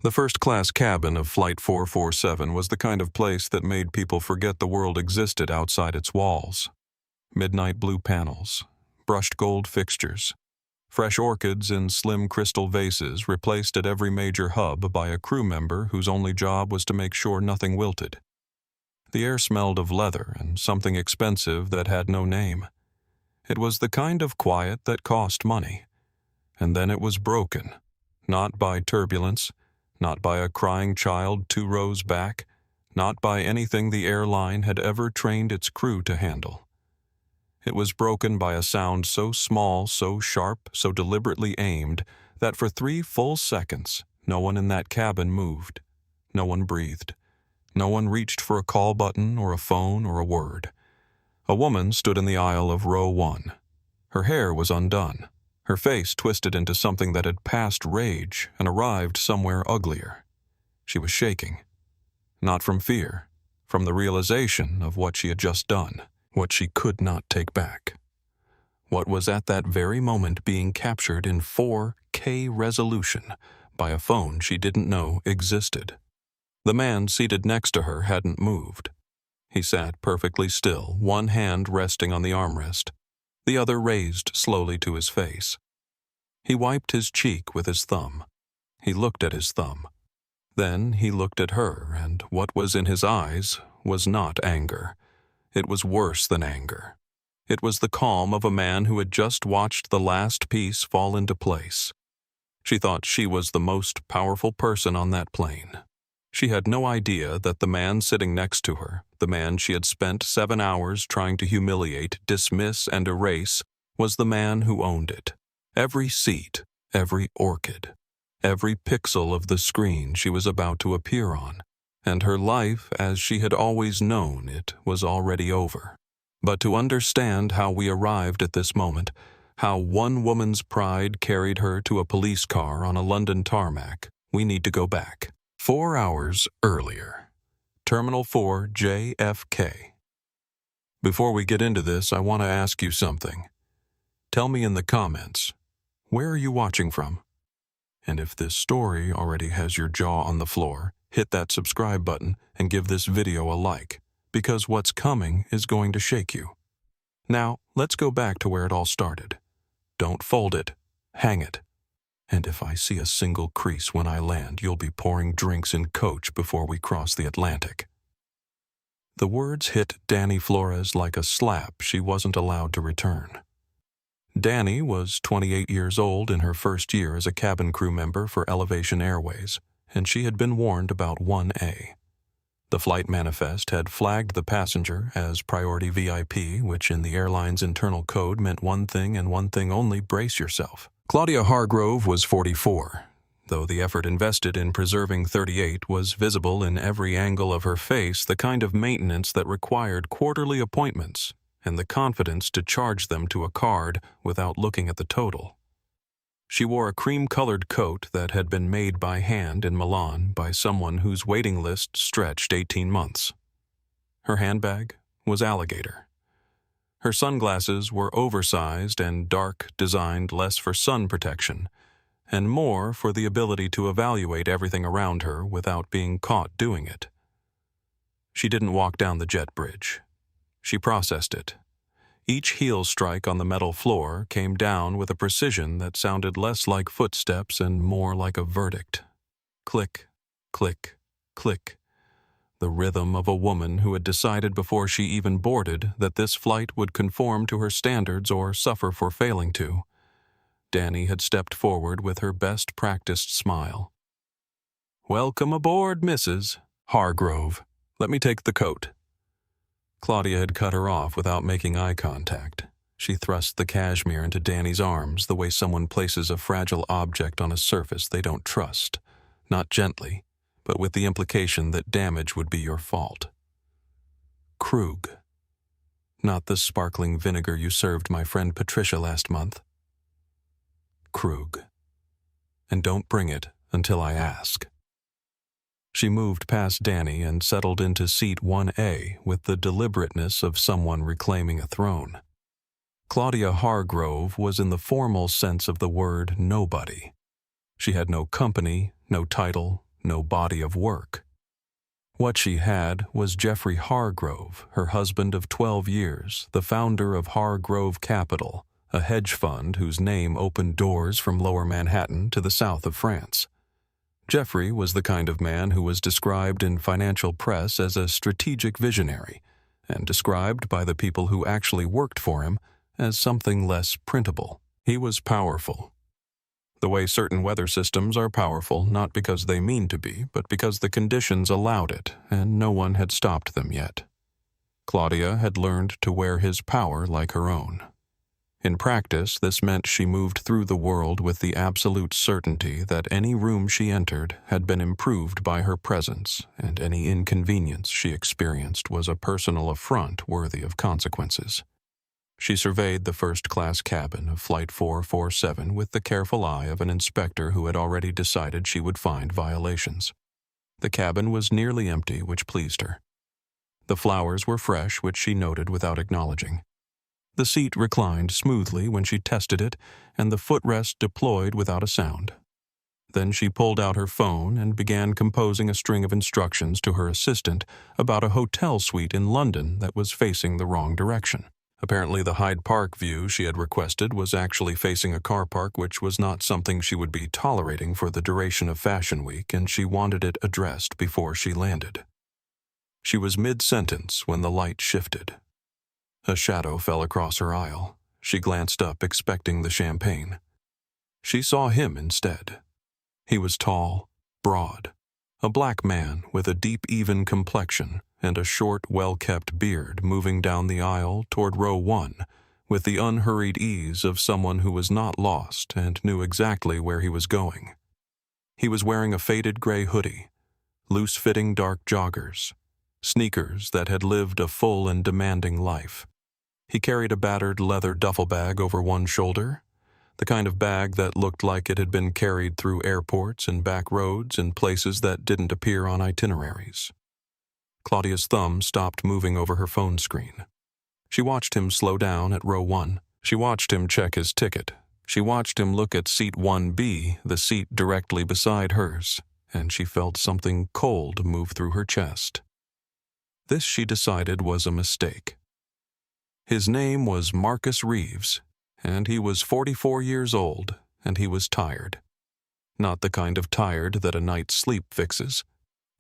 The first-class cabin of Flight 447 was the kind of place that made people forget the world existed outside its walls. Midnight blue panels, brushed gold fixtures, fresh orchids in slim crystal vases replaced at every major hub by a crew member whose only job was to make sure nothing wilted. The air smelled of leather and something expensive that had no name. It was the kind of quiet that cost money. And then it was broken, not by turbulence, not by a crying child 2 rows back, not by anything the airline had ever trained its crew to handle. It was broken by a sound so small, so sharp, so deliberately aimed, that for 3 full seconds no one in that cabin moved. No one breathed. No one reached for a call button or a phone or a word. A woman stood in the aisle of row 1. Her hair was undone. Her face twisted into something that had passed rage and arrived somewhere uglier. She was shaking. Not from fear, from the realization of what she had just done, what she could not take back. What was at that very moment being captured in 4K resolution by a phone she didn't know existed. The man seated next to her hadn't moved. He sat perfectly still, one hand resting on the armrest, the other raised slowly to his face. He wiped his cheek with his thumb. He looked at his thumb. Then he looked at her, and what was in his eyes was not anger. It was worse than anger. It was the calm of a man who had just watched the last piece fall into place. She thought she was the most powerful person on that plane. She had no idea that the man sitting next to her, the man she had spent 7 hours trying to humiliate, dismiss, and erase, was the man who owned it. Every seat, every orchid, every pixel of the screen she was about to appear on, and her life as she had always known it was already over. But to understand how we arrived at this moment, how one woman's pride carried her to a police car on a London tarmac, we need to go back 4 hours earlier. Terminal 4 JFK. Before we get into this, I want to ask you something. Tell me in the comments, where are you watching from? And if this story already has your jaw on the floor, hit that subscribe button and give this video a like, because what's coming is going to shake you. Now, let's go back to where it all started. Don't fold it, hang it. And if I see a single crease when I land, you'll be pouring drinks in coach before we cross the Atlantic. The words hit Dani Flores like a slap she wasn't allowed to return. Dani was 28 years old in her first year as a cabin crew member for Elevation Airways, and she had been warned about 1A. The flight manifest had flagged the passenger as priority VIP, which in the airline's internal code meant one thing and one thing only: brace yourself. Claudia Hargrove was 44, though the effort invested in preserving 38 was visible in every angle of her face, the kind of maintenance that required quarterly appointments and the confidence to charge them to a card without looking at the total. She wore a cream-colored coat that had been made by hand in Milan by someone whose waiting list stretched 18 months. Her handbag was alligator. Her sunglasses were oversized and dark, designed less for sun protection, and more for the ability to evaluate everything around her without being caught doing it. She didn't walk down the jet bridge. She processed it. Each heel strike on the metal floor came down with a precision that sounded less like footsteps and more like a verdict. Click, click, click. The rhythm of a woman who had decided before she even boarded that this flight would conform to her standards or suffer for failing to. Dani had stepped forward with her best practiced smile. "Welcome aboard, Mrs. Hargrove. Let me take the coat." Claudia had cut her off without making eye contact. She thrust the cashmere into Dani's arms the way someone places a fragile object on a surface they don't trust, not gently, but with the implication that damage would be your fault. Krug. Not the sparkling vinegar you served my friend Patricia last month. Krug. And don't bring it until I ask. She moved past Dani and settled into seat 1A with the deliberateness of someone reclaiming a throne. Claudia Hargrove was in the formal sense of the word nobody. She had no company, no title, no body of work. What she had was Jeffrey Hargrove, her husband of 12 years, the founder of Hargrove Capital, a hedge fund whose name opened doors from Lower Manhattan to the south of France. Jeffrey was the kind of man who was described in financial press as a strategic visionary, and described by the people who actually worked for him as something less printable. He was powerful. The way certain weather systems are powerful not because they mean to be, but because the conditions allowed it, and no one had stopped them yet. Claudia had learned to wear his power like her own. In practice, this meant she moved through the world with the absolute certainty that any room she entered had been improved by her presence, and any inconvenience she experienced was a personal affront worthy of consequences. She surveyed the first-class cabin of Flight 447 with the careful eye of an inspector who had already decided she would find violations. The cabin was nearly empty, which pleased her. The flowers were fresh, which she noted without acknowledging. The seat reclined smoothly when she tested it, and the footrest deployed without a sound. Then she pulled out her phone and began composing a string of instructions to her assistant about a hotel suite in London that was facing the wrong direction. Apparently the Hyde Park view she had requested was actually facing a car park, which was not something she would be tolerating for the duration of Fashion Week, and she wanted it addressed before she landed. She was mid-sentence when the light shifted. A shadow fell across her aisle. She glanced up, expecting the champagne. She saw him instead. He was tall, broad, a black man with a deep, even complexion and a short, well-kept beard, moving down the aisle toward row 1 with the unhurried ease of someone who was not lost and knew exactly where he was going. He was wearing a faded gray hoodie, loose-fitting dark joggers, sneakers that had lived a full and demanding life. He carried a battered leather duffel bag over one shoulder, the kind of bag that looked like it had been carried through airports and back roads and places that didn't appear on itineraries. Claudia's thumb stopped moving over her phone screen. She watched him slow down at row 1. She watched him check his ticket. She watched him look at seat 1B, the seat directly beside hers, and she felt something cold move through her chest. This, she decided, was a mistake. His name was Marcus Reeves, and he was 44 years old, and he was tired. Not the kind of tired that a night's sleep fixes.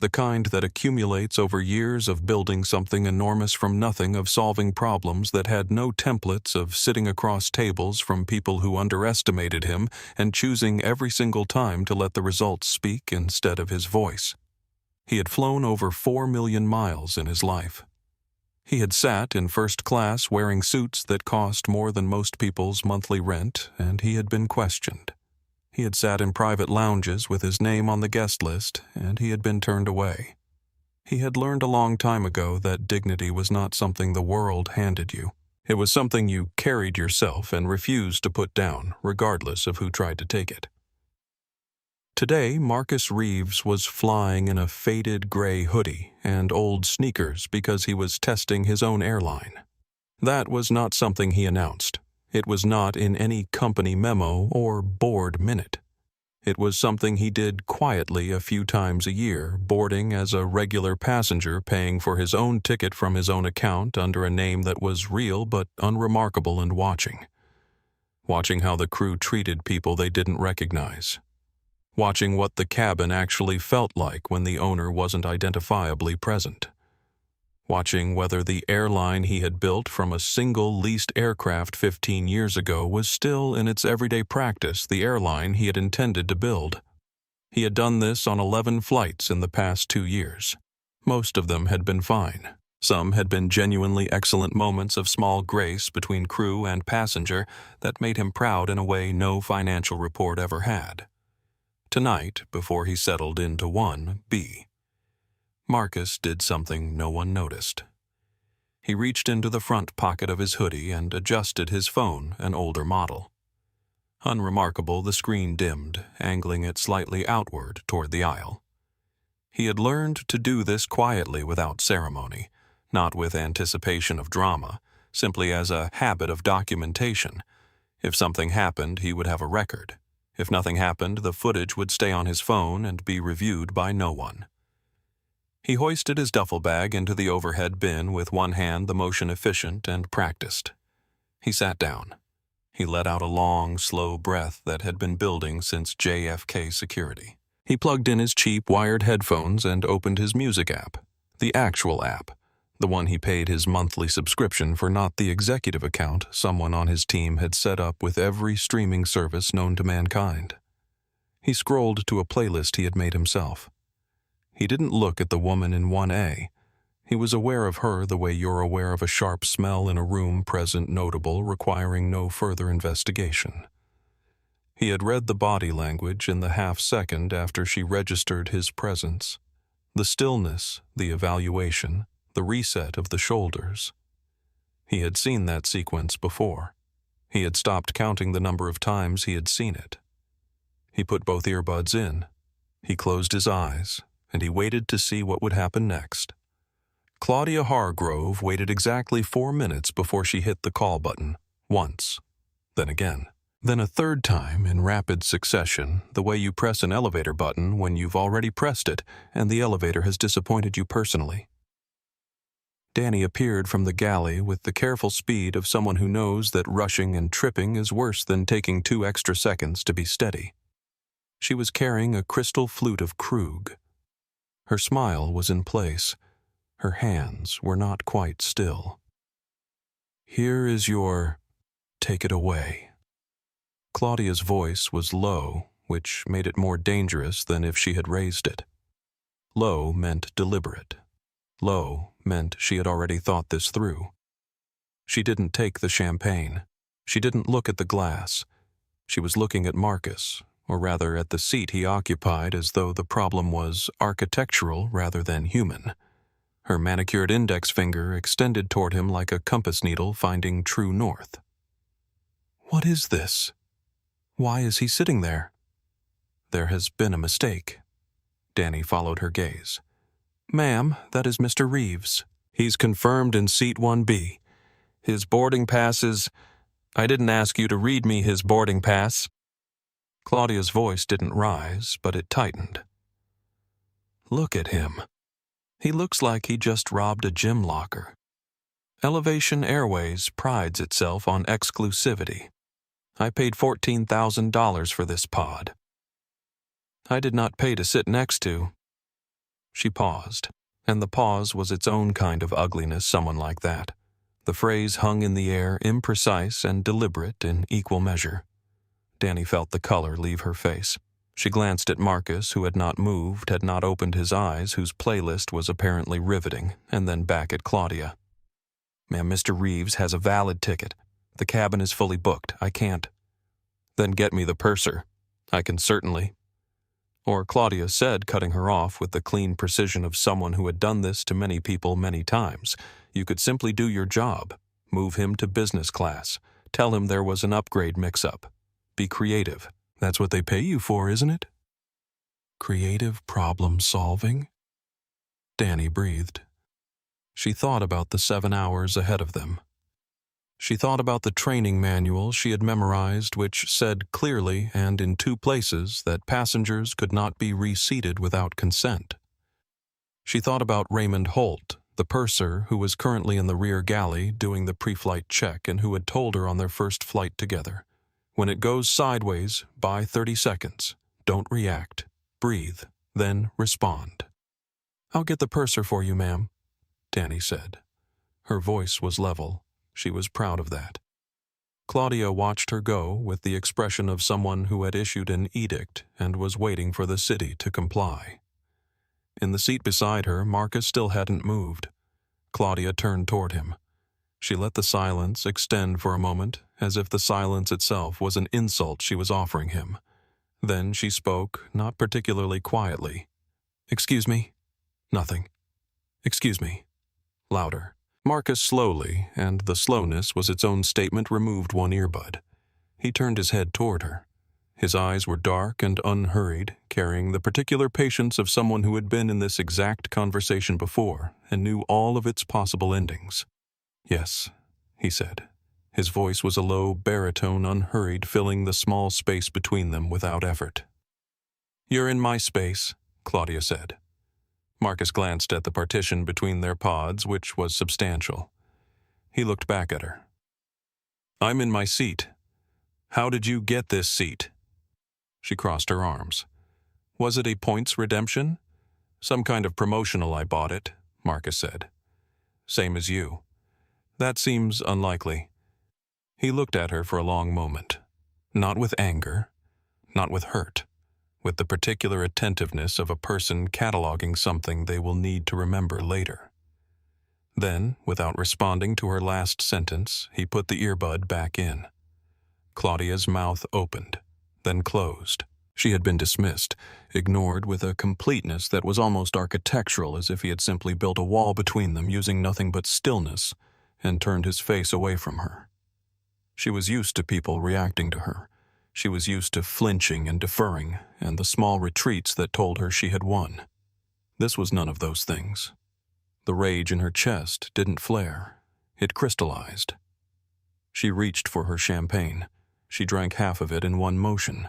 The kind that accumulates over years of building something enormous from nothing, of solving problems that had no templates, of sitting across tables from people who underestimated him and choosing every single time to let the results speak instead of his voice. He had flown over 4 million miles in his life. He had sat in first class wearing suits that cost more than most people's monthly rent, and he had been questioned. He had sat in private lounges with his name on the guest list, and he had been turned away. He had learned a long time ago that dignity was not something the world handed you. It was something you carried yourself and refused to put down, regardless of who tried to take it. Today, Marcus Reeves was flying in a faded gray hoodie and old sneakers because he was testing his own airline. That was not something he announced. It was not in any company memo or board minute. It was something he did quietly a few times a year, boarding as a regular passenger, paying for his own ticket from his own account under a name that was real but unremarkable, and watching how the crew treated people they didn't recognize. Watching what the cabin actually felt like when the owner wasn't identifiably present. Watching whether the airline he had built from a single leased aircraft 15 years ago was still in its everyday practice the airline he had intended to build. He had done this on 11 flights in the past 2 years. Most of them had been fine. Some had been genuinely excellent moments of small grace between crew and passenger that made him proud in a way no financial report ever had. Tonight, before he settled into 1B, Marcus did something no one noticed. He reached into the front pocket of his hoodie and adjusted his phone, an older model. Unremarkable, the screen dimmed, angling it slightly outward toward the aisle. He had learned to do this quietly without ceremony, not with anticipation of drama, simply as a habit of documentation. If something happened, he would have a record. If nothing happened, the footage would stay on his phone and be reviewed by no one. He hoisted his duffel bag into the overhead bin with one hand, the motion efficient and practiced. He sat down. He let out a long, slow breath that had been building since JFK security. He plugged in his cheap wired headphones and opened his music app, the actual app, the one he paid his monthly subscription for, not the executive account someone on his team had set up with every streaming service known to mankind. He scrolled to a playlist he had made himself. He didn't look at the woman in 1A. He was aware of her the way you're aware of a sharp smell in a room present notable, requiring no further investigation. He had read the body language in the half-second after she registered his presence. The stillness, the evaluation, the reset of the shoulders. He had seen that sequence before. He had stopped counting the number of times he had seen it. He put both earbuds in. He closed his eyes, and he waited to see what would happen next. Claudia Hargrove waited exactly 4 minutes before she hit the call button, once, then again. Then a third time in rapid succession, the way you press an elevator button when you've already pressed it and the elevator has disappointed you personally. Danny appeared from the galley with the careful speed of someone who knows that rushing and tripping is worse than taking 2 extra seconds to be steady. She was carrying a crystal flute of Krug. Her smile was in place. Her hands were not quite still. "Here is your... take it away." Claudia's voice was low, which made it more dangerous than if she had raised it. Low meant deliberate. Low meant she had already thought this through. She didn't take the champagne. She didn't look at the glass. She was looking at Marcus, or rather at the seat he occupied, as though the problem was architectural rather than human. Her manicured index finger extended toward him like a compass needle finding true north. "What is this? Why is he sitting there?" "There has been a mistake." Danny followed her gaze. "Ma'am, that is Mr. Reeves. He's confirmed in seat 1B. His boarding pass is... I didn't ask you to read me his boarding pass." Claudia's voice didn't rise, but it tightened. "Look at him. He looks like he just robbed a gym locker. Elevation Airways prides itself on exclusivity. I paid $14,000 for this pod. I did not pay to sit next to..." She paused, and the pause was its own kind of ugliness, someone like that. The phrase hung in the air, imprecise and deliberate in equal measure. Danny felt the color leave her face. She glanced at Marcus, who had not moved, had not opened his eyes, whose playlist was apparently riveting, and then back at Claudia. "Ma'am, Mr. Reeves has a valid ticket. The cabin is fully booked. I can't." "Then get me the purser. I can certainly..." Or Claudia said, cutting her off with the clean precision of someone who had done this to many people many times. "You could simply do your job. Move him to business class. Tell him there was an upgrade mix-up. Be creative. That's what they pay you for, isn't it?" Creative problem solving? Danny breathed. She thought about the 7 hours ahead of them. She thought about the training manual she had memorized, which said clearly and in 2 places that passengers could not be reseated without consent. She thought about Raymond Holt, the purser who was currently in the rear galley doing the pre-flight check and who had told her on their first flight together, "When it goes sideways, buy 30 seconds. Don't react. Breathe. Then respond." "I'll get the purser for you, ma'am," Danny said. Her voice was level. She was proud of that. Claudia watched her go with the expression of someone who had issued an edict and was waiting for the city to comply. In the seat beside her, Marcus still hadn't moved. Claudia turned toward him. She let the silence extend for a moment, as if the silence itself was an insult she was offering him. Then she spoke, not particularly quietly. "Excuse me?" "Nothing." "Excuse me." Louder. Marcus slowly, and the slowness was its own statement, removed one earbud. He turned his head toward her. His eyes were dark and unhurried, carrying the particular patience of someone who had been in this exact conversation before and knew all of its possible endings. "Yes," he said. His voice was a low baritone, unhurried, filling the small space between them without effort. "You're in my space," Claudia said. Marcus glanced at the partition between their pods, which was substantial. He looked back at her. "I'm in my seat. How did you get this seat?" She crossed her arms. "Was it a points redemption?" "Some kind of promotional. I bought it," Marcus said. "Same as you." "That seems unlikely." He looked at her for a long moment. Not with anger, not with hurt, with the particular attentiveness of a person cataloging something they will need to remember later. Then, without responding to her last sentence, he put the earbud back in. Claudia's mouth opened, then closed. She had been dismissed, ignored with a completeness that was almost architectural, as if he had simply built a wall between them using nothing but stillness and turned his face away from her. She was used to people reacting to her. She was used to flinching and deferring, and the small retreats that told her she had won. This was none of those things. The rage in her chest didn't flare. It crystallized. She reached for her champagne. She drank half of it in one motion.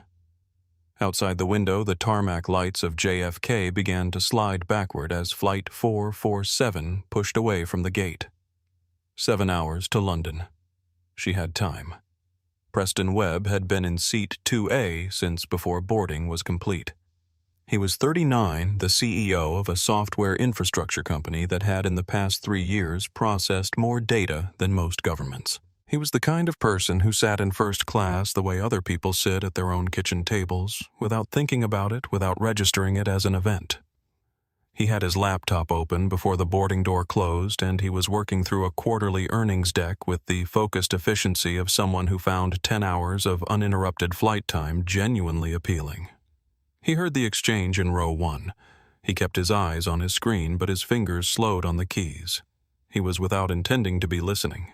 Outside the window, the tarmac lights of JFK began to slide backward as Flight 447 pushed away from the gate. 7 hours to London. She had time. Preston Webb had been in seat 2A since before boarding was complete. He was 39, the CEO of a software infrastructure company that had in the past 3 years processed more data than most governments. He was the kind of person who sat in first class the way other people sit at their own kitchen tables, without thinking about it, without registering it as an event. He had his laptop open before the boarding door closed, and he was working through a quarterly earnings deck with the focused efficiency of someone who found 10 hours of uninterrupted flight time genuinely appealing. He heard the exchange in row 1. He kept his eyes on his screen, but his fingers slowed on the keys. He was without intending to be listening.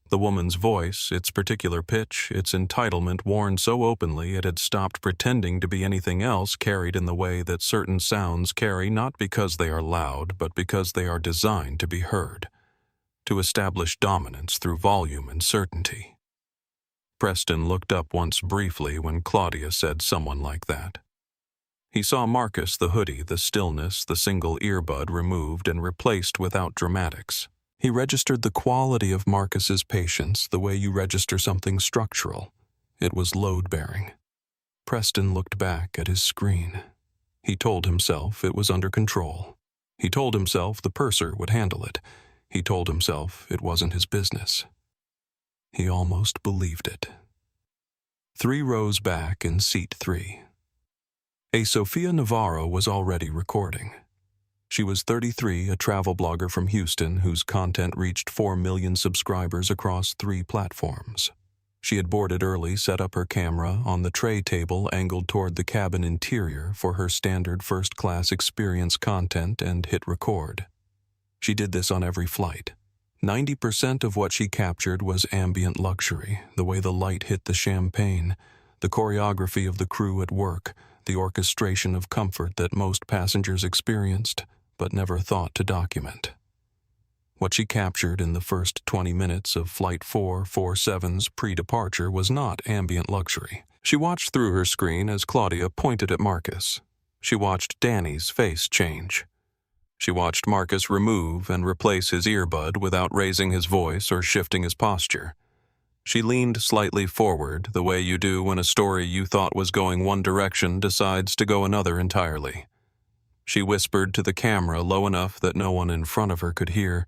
The woman's voice, its particular pitch, its entitlement worn so openly it had stopped pretending to be anything else, carried in the way that certain sounds carry not because they are loud, but because they are designed to be heard, to establish dominance through volume and certainty. Preston looked up once briefly when Claudia said someone like that. He saw Marcus, the hoodie, the stillness, the single earbud removed and replaced without dramatics. He registered the quality of Marcus's patience the way you register something structural. It was load-bearing. Preston looked back at his screen. He told himself it was under control. He told himself the purser would handle it. He told himself it wasn't his business. He almost believed it. 3 rows back in seat 3. A Sofia Navarro was already recording. She was 33, a travel blogger from Houston whose content reached 4 million subscribers across 3 platforms. She had boarded early, set up her camera on the tray table angled toward the cabin interior for her standard first-class experience content and hit record. She did this on every flight. 90% of what she captured was ambient luxury, the way the light hit the champagne, the choreography of the crew at work, the orchestration of comfort that most passengers experienced, but never thought to document. What she captured in the first 20 minutes of Flight 447's pre-departure was not ambient luxury. She watched through her screen as Claudia pointed at Marcus. She watched Danny's face change. She watched Marcus remove and replace his earbud without raising his voice or shifting his posture. She leaned slightly forward, the way you do when a story you thought was going one direction decides to go another entirely. She whispered to the camera low enough that no one in front of her could hear,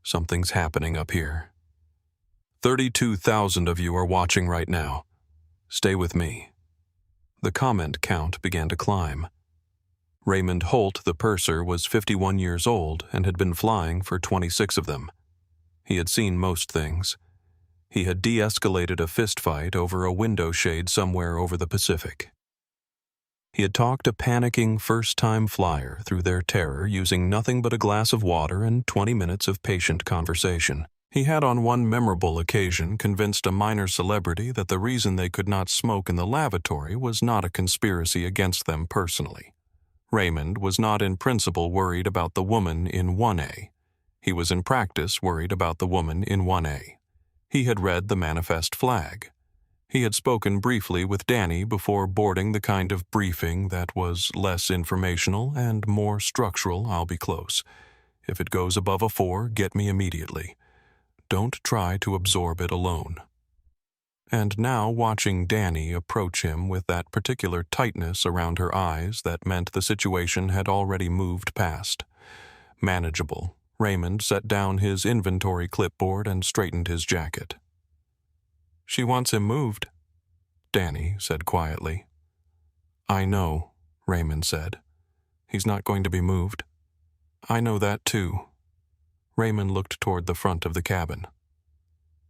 "Something's happening up here. 32,000 of you are watching right now. Stay with me." The comment count began to climb. Raymond Holt, the purser, was 51 years old and had been flying for 26 of them. He had seen most things. He had de-escalated a fistfight over a window shade somewhere over the Pacific. He had talked a panicking first-time flyer through their terror using nothing but a glass of water and 20 minutes of patient conversation. He had on one memorable occasion convinced a minor celebrity that the reason they could not smoke in the lavatory was not a conspiracy against them personally. Raymond was not in principle worried about the woman in 1A. He was in practice worried about the woman in 1A. He had read the manifest flag. He had spoken briefly with Danny before boarding, the kind of briefing that was less informational and more structural. I'll be close. If it goes above a 4, get me immediately. Don't try to absorb it alone. And now watching Danny approach him with that particular tightness around her eyes that meant the situation had already moved past. Manageable. Raymond set down his inventory clipboard and straightened his jacket. "She wants him moved," Danny said quietly. "I know," Raymond said. "He's not going to be moved." "I know that too." Raymond looked toward the front of the cabin.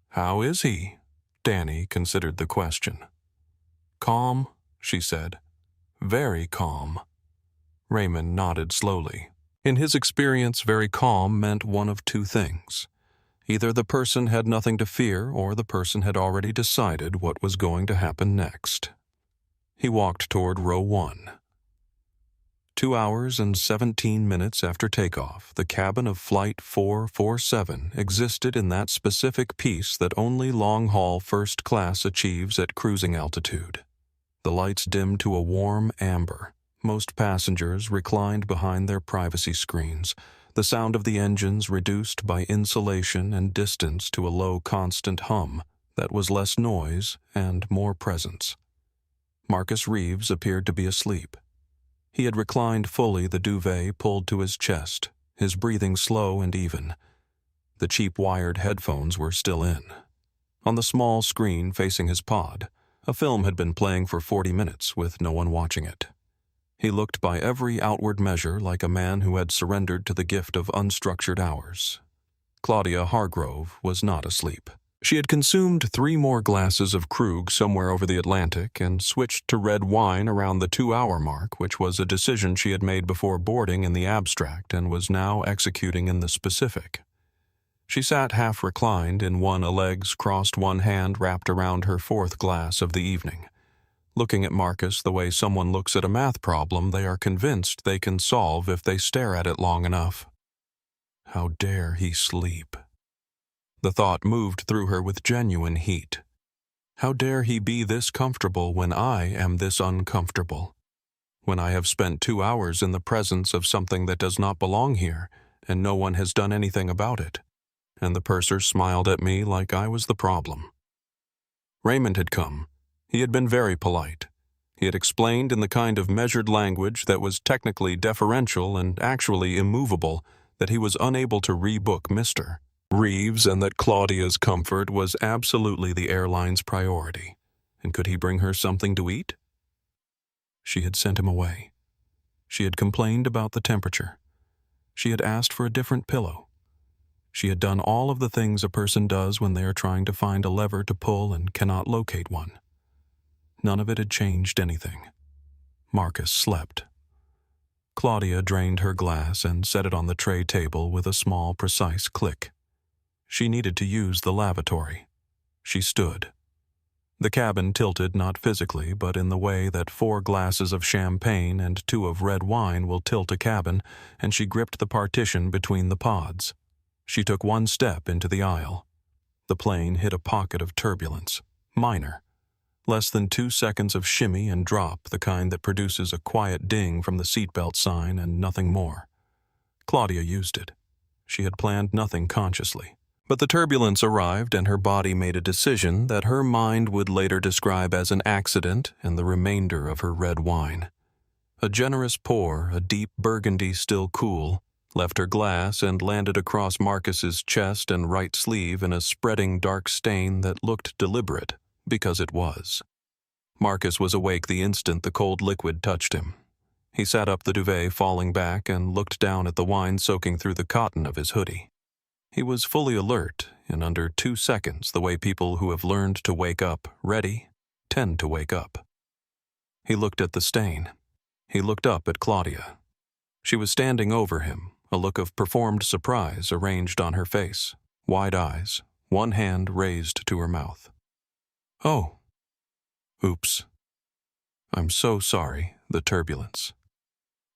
"How is he?" Danny considered the question. "Calm," she said. "Very calm." Raymond nodded slowly. In his experience, very calm meant one of two things. Either the person had nothing to fear, or the person had already decided what was going to happen next. He walked toward row 1. 2 hours and 17 minutes after takeoff, the cabin of Flight 447 existed in that specific peace that only long-haul first class achieves at cruising altitude. The lights dimmed to a warm amber. Most passengers reclined behind their privacy screens, the sound of the engines reduced by insulation and distance to a low constant hum that was less noise and more presence. Marcus Reeves appeared to be asleep. He had reclined fully, the duvet pulled to his chest, his breathing slow and even. The cheap wired headphones were still in. On the small screen facing his pod, a film had been playing for 40 minutes with no one watching it. He looked by every outward measure like a man who had surrendered to the gift of unstructured hours. Claudia Hargrove was not asleep. She had consumed 3 more glasses of Krug somewhere over the Atlantic and switched to red wine around the 2-hour mark, which was a decision she had made before boarding in the abstract and was now executing in the specific. She sat half reclined in one, legs crossed, one hand wrapped around her 4th glass of the evening. Looking at Marcus the way someone looks at a math problem they are convinced they can solve if they stare at it long enough. How dare he sleep? The thought moved through her with genuine heat. How dare he be this comfortable when I am this uncomfortable? When I have spent 2 hours in the presence of something that does not belong here, and no one has done anything about it, and the purser smiled at me like I was the problem. Raymond had come. He had been very polite. He had explained in the kind of measured language that was technically deferential and actually immovable that he was unable to rebook Mr. Reeves and that Claudia's comfort was absolutely the airline's priority. And could he bring her something to eat? She had sent him away. She had complained about the temperature. She had asked for a different pillow. She had done all of the things a person does when they are trying to find a lever to pull and cannot locate one. None of it had changed anything. Marcus slept. Claudia drained her glass and set it on the tray table with a small, precise click. She needed to use the lavatory. She stood. The cabin tilted not physically, but in the way that 4 glasses of champagne and 2 of red wine will tilt a cabin, and she gripped the partition between the pods. She took 1 step into the aisle. The plane hit a pocket of turbulence. Minor. Less than 2 seconds of shimmy and drop, the kind that produces a quiet ding from the seatbelt sign and nothing more. Claudia used it. She had planned nothing consciously. But the turbulence arrived and her body made a decision that her mind would later describe as an accident and the remainder of her red wine. A generous pour, a deep burgundy still cool, left her glass and landed across Marcus's chest and right sleeve in a spreading dark stain that looked deliberate, because it was. Marcus was awake the instant the cold liquid touched him. He sat up, the duvet falling back, and looked down at the wine soaking through the cotton of his hoodie. He was fully alert in under 2 seconds, the way people who have learned to wake up ready tend to wake up. He looked at the stain. He looked up at Claudia. She was standing over him, a look of performed surprise arranged on her face, wide eyes, one hand raised to her mouth. "Oh. Oops. I'm so sorry, the turbulence."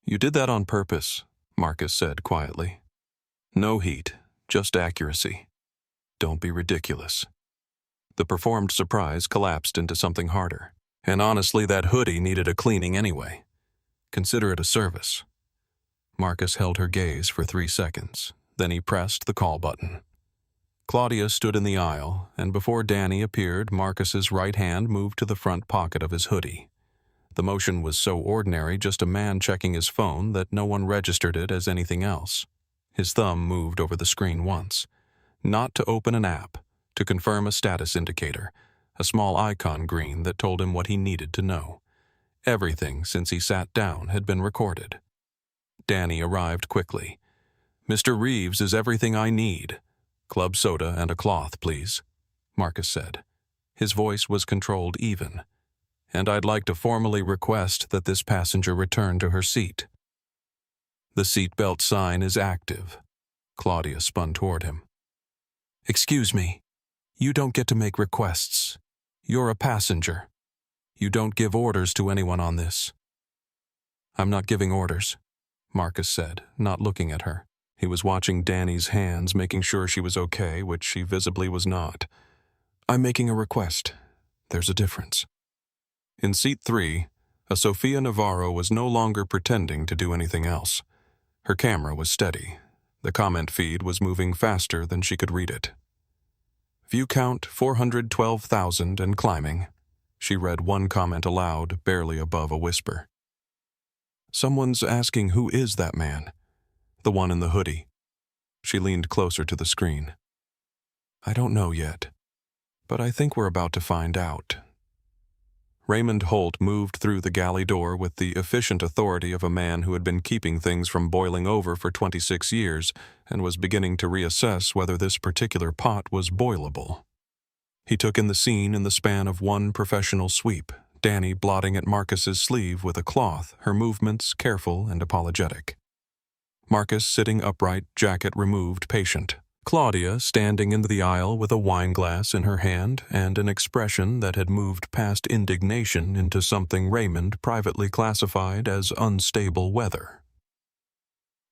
"You did that on purpose," Marcus said quietly. "No heat, just accuracy. Don't be ridiculous." The performed surprise collapsed into something harder. And honestly, that hoodie needed a cleaning anyway. Consider it a service. Marcus held her gaze for 3 seconds. Then he pressed the call button. Claudia stood in the aisle, and before Danny appeared, Marcus's right hand moved to the front pocket of his hoodie. The motion was so ordinary, just a man checking his phone, that no one registered it as anything else. His thumb moved over the screen once. Not to open an app, to confirm a status indicator, a small icon green that told him what he needed to know. Everything since he sat down had been recorded. Danny arrived quickly. "Mr. Reeves is everything I need. Club soda and a cloth, please," Marcus said. His voice was controlled even. "And I'd like to formally request that this passenger return to her seat." "The seatbelt sign is active." Claudia spun toward him. "Excuse me. You don't get to make requests. You're a passenger. You don't give orders to anyone on this." "I'm not giving orders," Marcus said, not looking at her. He was watching Danny's hands, making sure she was okay, which she visibly was not. "I'm making a request. There's a difference." In seat 3, a Sofia Navarro was no longer pretending to do anything else. Her camera was steady. The comment feed was moving faster than she could read it. "View count 412,000 and climbing." She read one comment aloud, barely above a whisper. "Someone's asking who is that man? The one in the hoodie." She leaned closer to the screen. "I don't know yet, but I think we're about to find out." Raymond Holt moved through the galley door with the efficient authority of a man who had been keeping things from boiling over for 26 years and was beginning to reassess whether this particular pot was boilable. He took in the scene in the span of one professional sweep, Danny blotting at Marcus's sleeve with a cloth, her movements careful and apologetic. Marcus sitting upright, jacket removed, patient. Claudia standing in the aisle with a wineglass in her hand and an expression that had moved past indignation into something Raymond privately classified as unstable weather.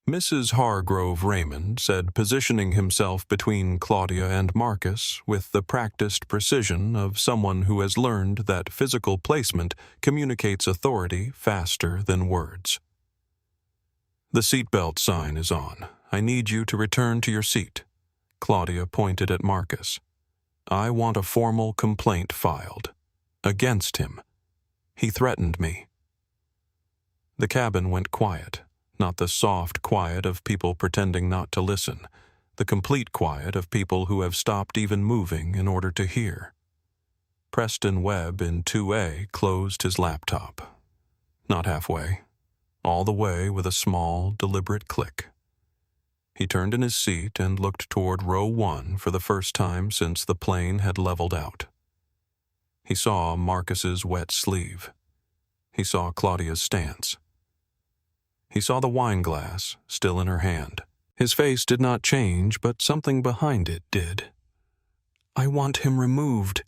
Mrs. Hargrove Raymond said, positioning himself between Claudia and Marcus with the practiced precision of someone who has learned that physical placement communicates authority faster than words. "The seatbelt sign is on. I need you to return to your seat." Claudia pointed at Marcus. "I want a formal complaint filed. Against him. He threatened me." The cabin went quiet, not the soft quiet of people pretending not to listen, the complete quiet of people who have stopped even moving in order to hear. Preston Webb in 2A closed his laptop. Not halfway. All the way with a small, deliberate click. He turned in his seat and looked toward row 1 for the first time since the plane had leveled out. He saw Marcus's wet sleeve. He saw Claudia's stance. He saw the wineglass still in her hand. His face did not change, but something behind it did. "I want him removed."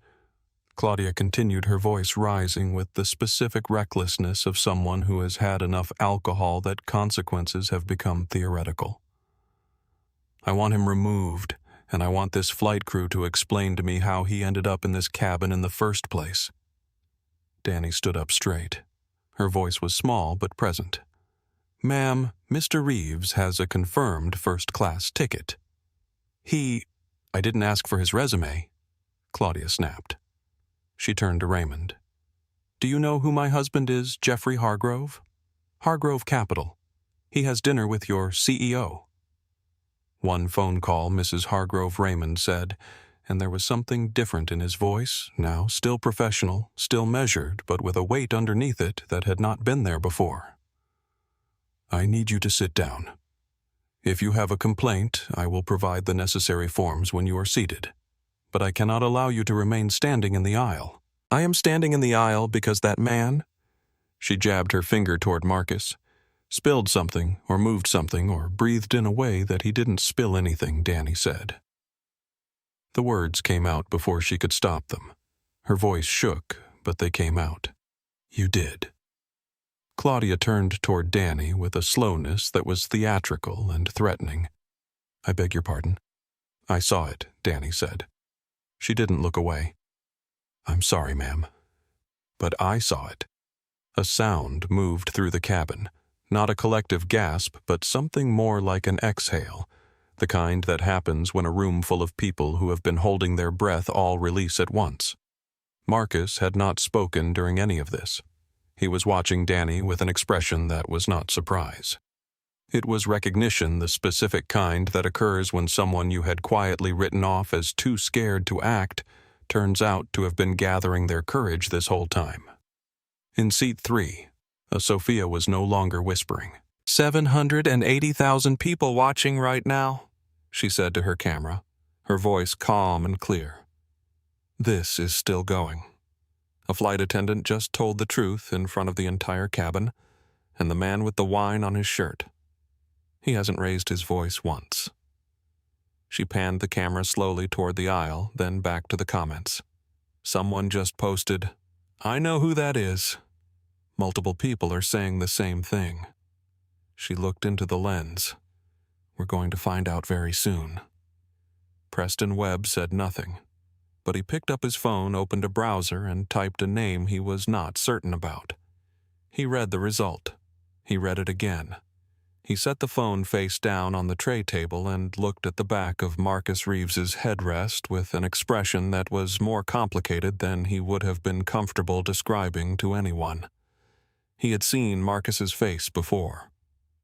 Claudia continued, her voice rising with the specific recklessness of someone who has had enough alcohol that consequences have become theoretical. "I want him removed, and I want this flight crew to explain to me how he ended up in this cabin in the first place." Danny stood up straight. Her voice was small but present. "Ma'am, Mr. Reeves has a confirmed first-class ticket. I didn't ask for his resume," Claudia snapped. She turned to Raymond. "Do you know who my husband is, Jeffrey Hargrove? Hargrove Capital. He has dinner with your CEO." "One phone call," Mrs. Hargrove Raymond said, and there was something different in his voice, now still professional, still measured, but with a weight underneath it that had not been there before. "I need you to sit down. If you have a complaint, I will provide the necessary forms when you are seated. But I cannot allow you to remain standing in the aisle." "I am standing in the aisle because that man," she jabbed her finger toward Marcus, "spilled something or moved something or breathed in a way that he didn't spill anything," Danny said. The words came out before she could stop them. Her voice shook, but they came out. "You did." Claudia turned toward Danny with a slowness that was theatrical and threatening. "I beg your pardon." "I saw it," Danny said. She didn't look away. "I'm sorry, ma'am." But I saw it. A sound moved through the cabin, not a collective gasp, but something more like an exhale, the kind that happens when a room full of people who have been holding their breath all release at once. Marcus had not spoken during any of this. He was watching Danny with an expression that was not surprise. It was recognition, the specific kind that occurs when someone you had quietly written off as too scared to act turns out to have been gathering their courage this whole time. In seat 3, Sophia was no longer whispering. 780,000 people watching right now, she said to her camera, her voice calm and clear. This is still going. A flight attendant just told the truth in front of the entire cabin, and the man with the wine on his shirt. He hasn't raised his voice once. She panned the camera slowly toward the aisle, then back to the comments. Someone just posted, "I know who that is." Multiple people are saying the same thing. She looked into the lens. We're going to find out very soon. Preston Webb said nothing, but he picked up his phone, opened a browser, and typed a name he was not certain about. He read the result. He read it again. He set the phone face down on the tray table and looked at the back of Marcus Reeves's headrest with an expression that was more complicated than he would have been comfortable describing to anyone. He had seen Marcus's face before.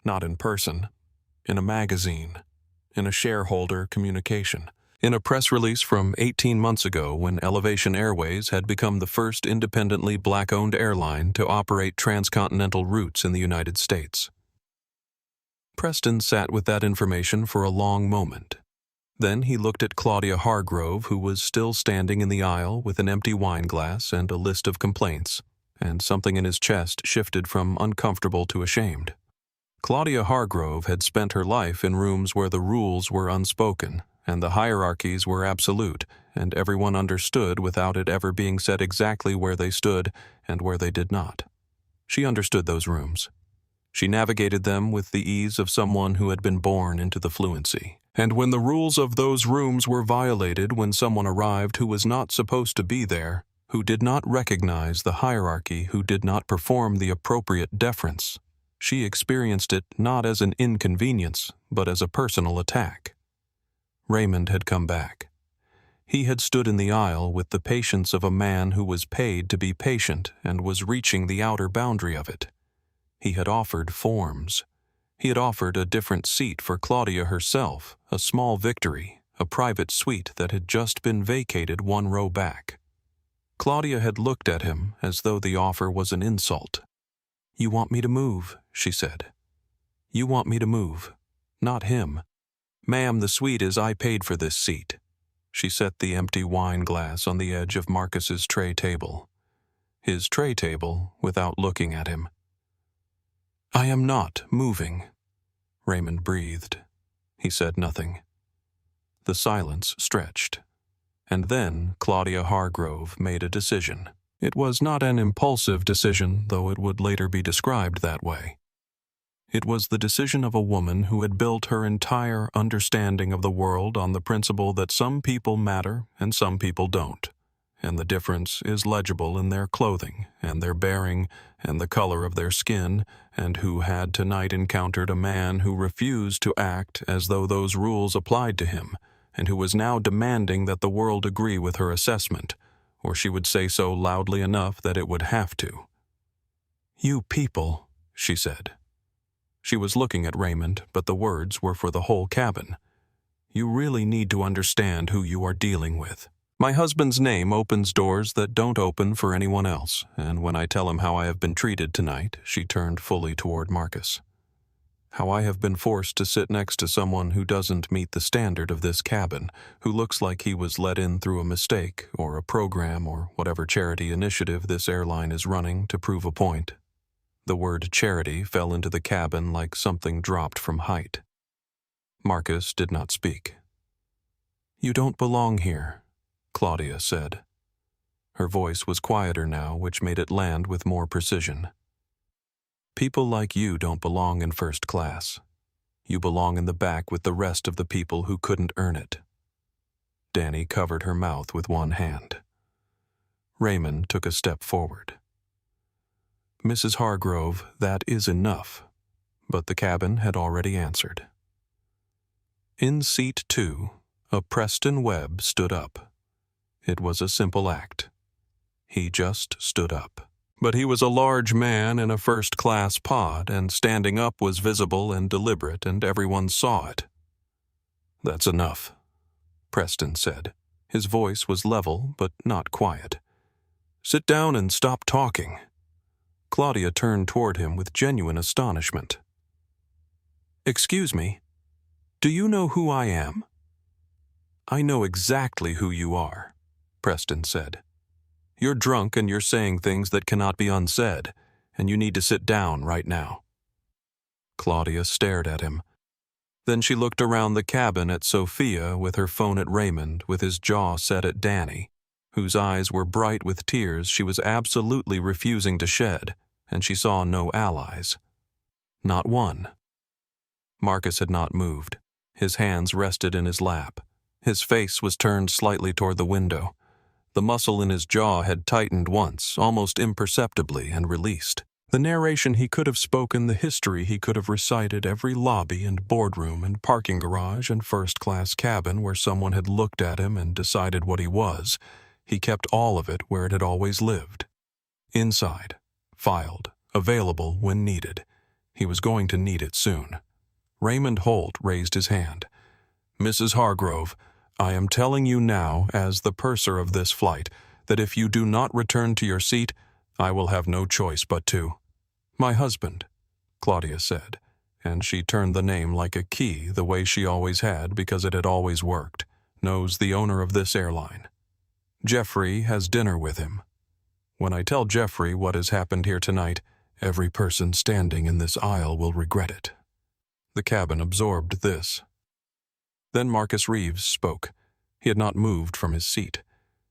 Not in person. In a magazine. In a shareholder communication. In a press release from 18 months ago when Elevation Airways had become the first independently black-owned airline to operate transcontinental routes in the United States. Preston sat with that information for a long moment. Then he looked at Claudia Hargrove, who was still standing in the aisle with an empty wine glass and a list of complaints, and something in his chest shifted from uncomfortable to ashamed. Claudia Hargrove had spent her life in rooms where the rules were unspoken, and the hierarchies were absolute, and everyone understood without it ever being said exactly where they stood and where they did not. She understood those rooms. She navigated them with the ease of someone who had been born into the fluency. And when the rules of those rooms were violated when someone arrived who was not supposed to be there, who did not recognize the hierarchy, who did not perform the appropriate deference, she experienced it not as an inconvenience, but as a personal attack. Raymond had come back. He had stood in the aisle with the patience of a man who was paid to be patient and was reaching the outer boundary of it. He had offered forms. He had offered a different seat for Claudia herself, a small victory, a private suite that had just been vacated one row back. Claudia had looked at him as though the offer was an insult. "You want me to move," she said. "You want me to move, not him. Ma'am, the suite is I paid for this seat." She set the empty wine glass on the edge of Marcus's tray table. His tray table, without looking at him. "I am not moving," Raymond breathed. He said nothing. The silence stretched. And then Claudia Hargrove made a decision. It was not an impulsive decision, though it would later be described that way. It was the decision of a woman who had built her entire understanding of the world on the principle that some people matter and some people don't, and the difference is legible in their clothing and their bearing and the color of their skin, and who had tonight encountered a man who refused to act as though those rules applied to him, and who was now demanding that the world agree with her assessment, or she would say so loudly enough that it would have to. "You people," she said. She was looking at Raymond, but the words were for the whole cabin. "You really need to understand who you are dealing with. My husband's name opens doors that don't open for anyone else, and when I tell him how I have been treated tonight," she turned fully toward Marcus, "how I have been forced to sit next to someone who doesn't meet the standard of this cabin, who looks like he was let in through a mistake or a program or whatever charity initiative this airline is running to prove a point." The word charity fell into the cabin like something dropped from height. Marcus did not speak. "You don't belong here," Claudia said. Her voice was quieter now, which made it land with more precision. "People like you don't belong in first class. You belong in the back with the rest of the people who couldn't earn it." Danny covered her mouth with one hand. Raymond took a step forward. "Mrs. Hargrove, that is enough." But the cabin had already answered. In seat 2, a Preston Webb stood up. It was a simple act. He just stood up. But he was a large man in a first-class pod, and standing up was visible and deliberate, and everyone saw it. "That's enough," Preston said. His voice was level, but not quiet. "Sit down and stop talking." Claudia turned toward him with genuine astonishment. "Excuse me, do you know who I am?" "I know exactly who you are," Preston said. "You're drunk and you're saying things that cannot be unsaid, and you need to sit down right now." Claudia stared at him. Then she looked around the cabin at Sophia with her phone at Raymond, with his jaw set at Danny, whose eyes were bright with tears she was absolutely refusing to shed, and she saw no allies. Not one. Marcus had not moved. His hands rested in his lap. His face was turned slightly toward the window. The muscle in his jaw had tightened once, almost imperceptibly, and released. The narration he could have spoken, the history he could have recited, every lobby and boardroom and parking garage and first-class cabin where someone had looked at him and decided what he was, he kept all of it where it had always lived. Inside, filed, available when needed. He was going to need it soon. Raymond Holt raised his hand. "Mrs. Hargrove, I am telling you now, as the purser of this flight, that if you do not return to your seat, I will have no choice but to." "My husband," Claudia said, and she turned the name like a key, the way she always had because it had always worked, "knows the owner of this airline. Jeffrey has dinner with him. When I tell Jeffrey what has happened here tonight, every person standing in this aisle will regret it." The cabin absorbed this. Then Marcus Reeves spoke. He had not moved from his seat.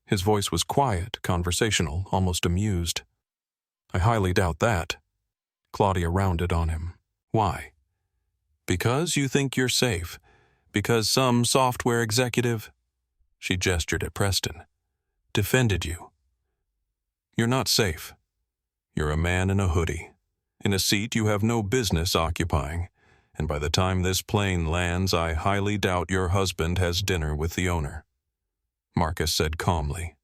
His voice was quiet, conversational, almost amused. "I highly doubt that." Claudia rounded on him. "Why?" "Because you think you're safe. Because some software executive," she gestured at Preston, "defended you. You're not safe. You're a man in a hoodie, in a seat you have no business occupying, and by the time this plane lands, I highly doubt your husband has dinner with the owner." Marcus said calmly,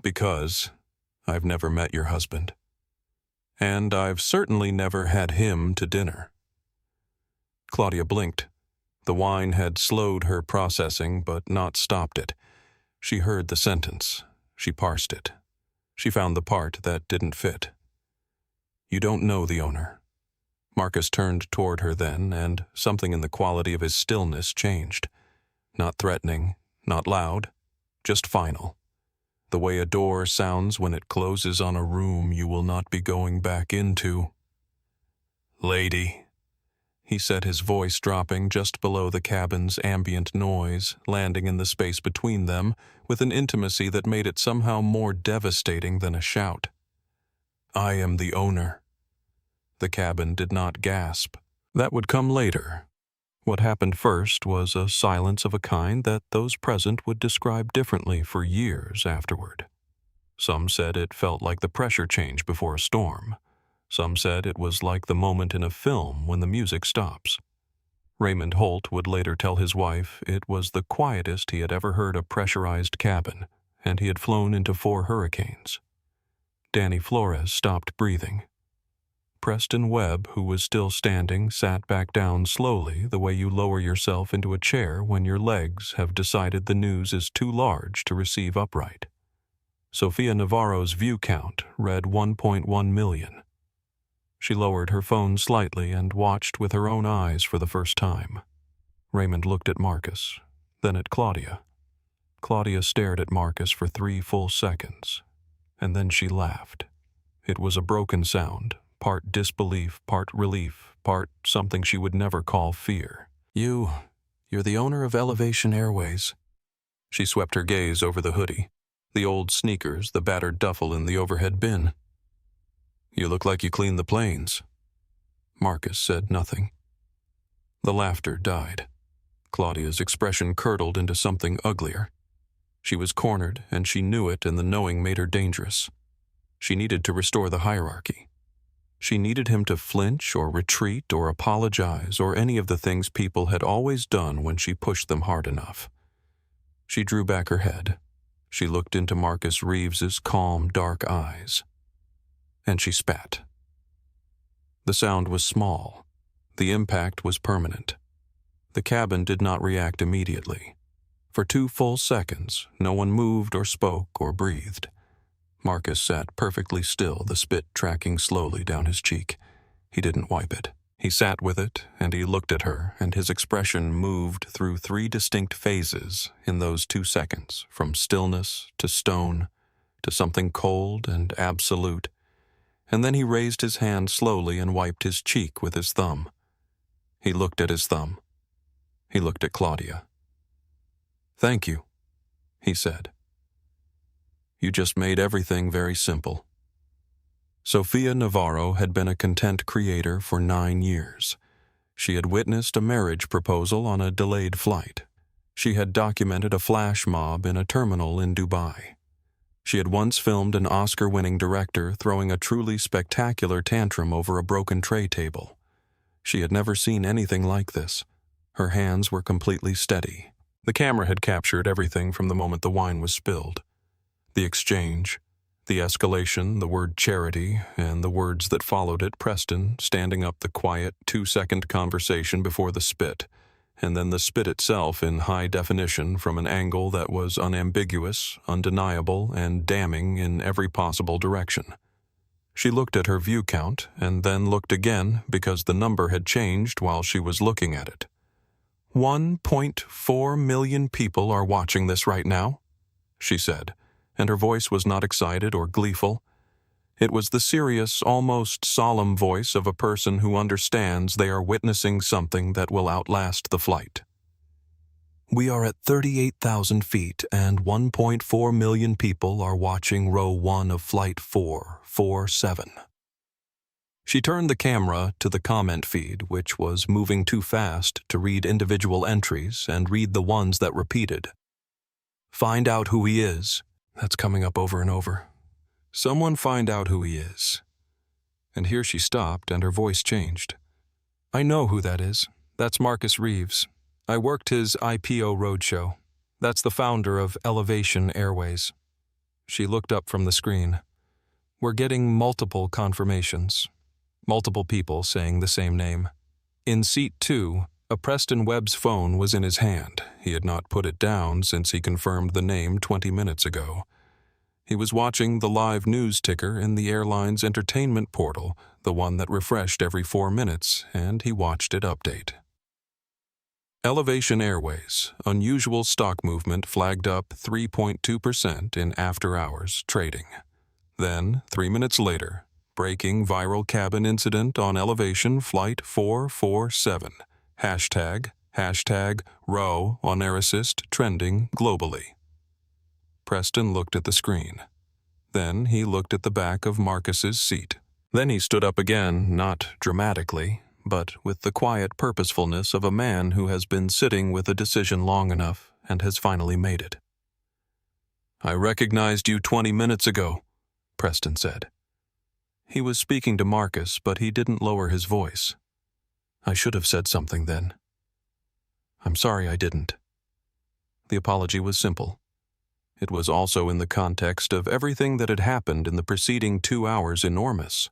"Because I've never met your husband. And I've certainly never had him to dinner." Claudia blinked. The wine had slowed her processing, but not stopped it. She heard the sentence. She parsed it. She found the part that didn't fit. "You don't know the owner." Marcus turned toward her then, and something in the quality of his stillness changed. Not threatening, not loud, just final. The way a door sounds when it closes on a room you will not be going back into. "Lady," he said, his voice dropping just below the cabin's ambient noise, landing in the space between them with an intimacy that made it somehow more devastating than a shout. "I am the owner." The cabin did not gasp. That would come later. What happened first was a silence of a kind that those present would describe differently for years afterward. Some said it felt like the pressure change before a storm. Some said it was like the moment in a film when the music stops. Raymond Holt would later tell his wife it was the quietest he had ever heard a pressurized cabin, and he had flown into 4 hurricanes. Danny Flores stopped breathing. Preston Webb, who was still standing, sat back down slowly, the way you lower yourself into a chair when your legs have decided the news is too large to receive upright. Sophia Navarro's view count read 1.1 million. She lowered her phone slightly and watched with her own eyes for the first time. Raymond looked at Marcus, then at Claudia. Claudia stared at Marcus for 3 full seconds, and then she laughed. It was a broken sound, part disbelief, part relief, part something she would never call fear. You're the owner of Elevation Airways." She swept her gaze over the hoodie, the old sneakers, the battered duffel in the overhead bin. "You look like you cleaned the planes." Marcus said nothing. The laughter died. Claudia's expression curdled into something uglier. She was cornered, and she knew it, and the knowing made her dangerous. She needed to restore the hierarchy. She needed him to flinch or retreat or apologize or any of the things people had always done when she pushed them hard enough. She drew back her head. She looked into Marcus Reeves's calm, dark eyes. And she spat. The sound was small. The impact was permanent. The cabin did not react immediately. For 2 full seconds, no one moved or spoke or breathed. Marcus sat perfectly still, the spit tracking slowly down his cheek. He didn't wipe it. He sat with it, and he looked at her, and his expression moved through 3 distinct phases in those 2 seconds, from stillness to stone, to something cold and absolute. And then he raised his hand slowly and wiped his cheek with his thumb. He looked at his thumb. He looked at Claudia. "Thank you," he said. "You just made everything very simple." Sofia Navarro had been a content creator for 9 years. She had witnessed a marriage proposal on a delayed flight. She had documented a flash mob in a terminal in Dubai. She had once filmed an Oscar-winning director throwing a truly spectacular tantrum over a broken tray table. She had never seen anything like this. Her hands were completely steady. The camera had captured everything from the moment the wine was spilled. The exchange, the escalation, the word charity, and the words that followed it, Preston standing up the quiet 2-second conversation before the spit, and then the spit itself in high definition from an angle that was unambiguous, undeniable, and damning in every possible direction. She looked at her view count and then looked again because the number had changed while she was looking at it. 1.4 million people are watching this right now, she said, and her voice was not excited or gleeful. It was the serious, almost solemn voice of a person who understands they are witnessing something that will outlast the flight. "We are at 38,000 feet, and 1.4 million people are watching row 1 of Flight 447. She turned the camera to the comment feed, which was moving too fast to read individual entries and read the ones that repeated. "Find out who he is." That's coming up over and over. "Someone find out who he is." And here she stopped and her voice changed. "I know who that is. That's Marcus Reeves. I worked his IPO roadshow. That's the founder of Elevation Airways." She looked up from the screen. "We're getting multiple confirmations. Multiple people saying the same name. In seat 2, a Preston Webb's phone was in his hand. He had not put it down since he confirmed the name 20 minutes ago. He was watching the live news ticker in the airline's entertainment portal, the one that refreshed every 4 minutes, and he watched it update. Elevation Airways, unusual stock movement flagged up 3.2% in after-hours trading. Then, 3 minutes later, breaking viral cabin incident on Elevation Flight 447. Hashtag row on Air Assist trending globally. Preston looked at the screen. Then he looked at the back of Marcus's seat. Then he stood up again, not dramatically, but with the quiet purposefulness of a man who has been sitting with a decision long enough and has finally made it. "I recognized you 20 minutes ago," Preston said. He was speaking to Marcus, but he didn't lower his voice. "I should have said something then. I'm sorry I didn't." The apology was simple. It was also in the context of everything that had happened in the preceding 2 hours enormous.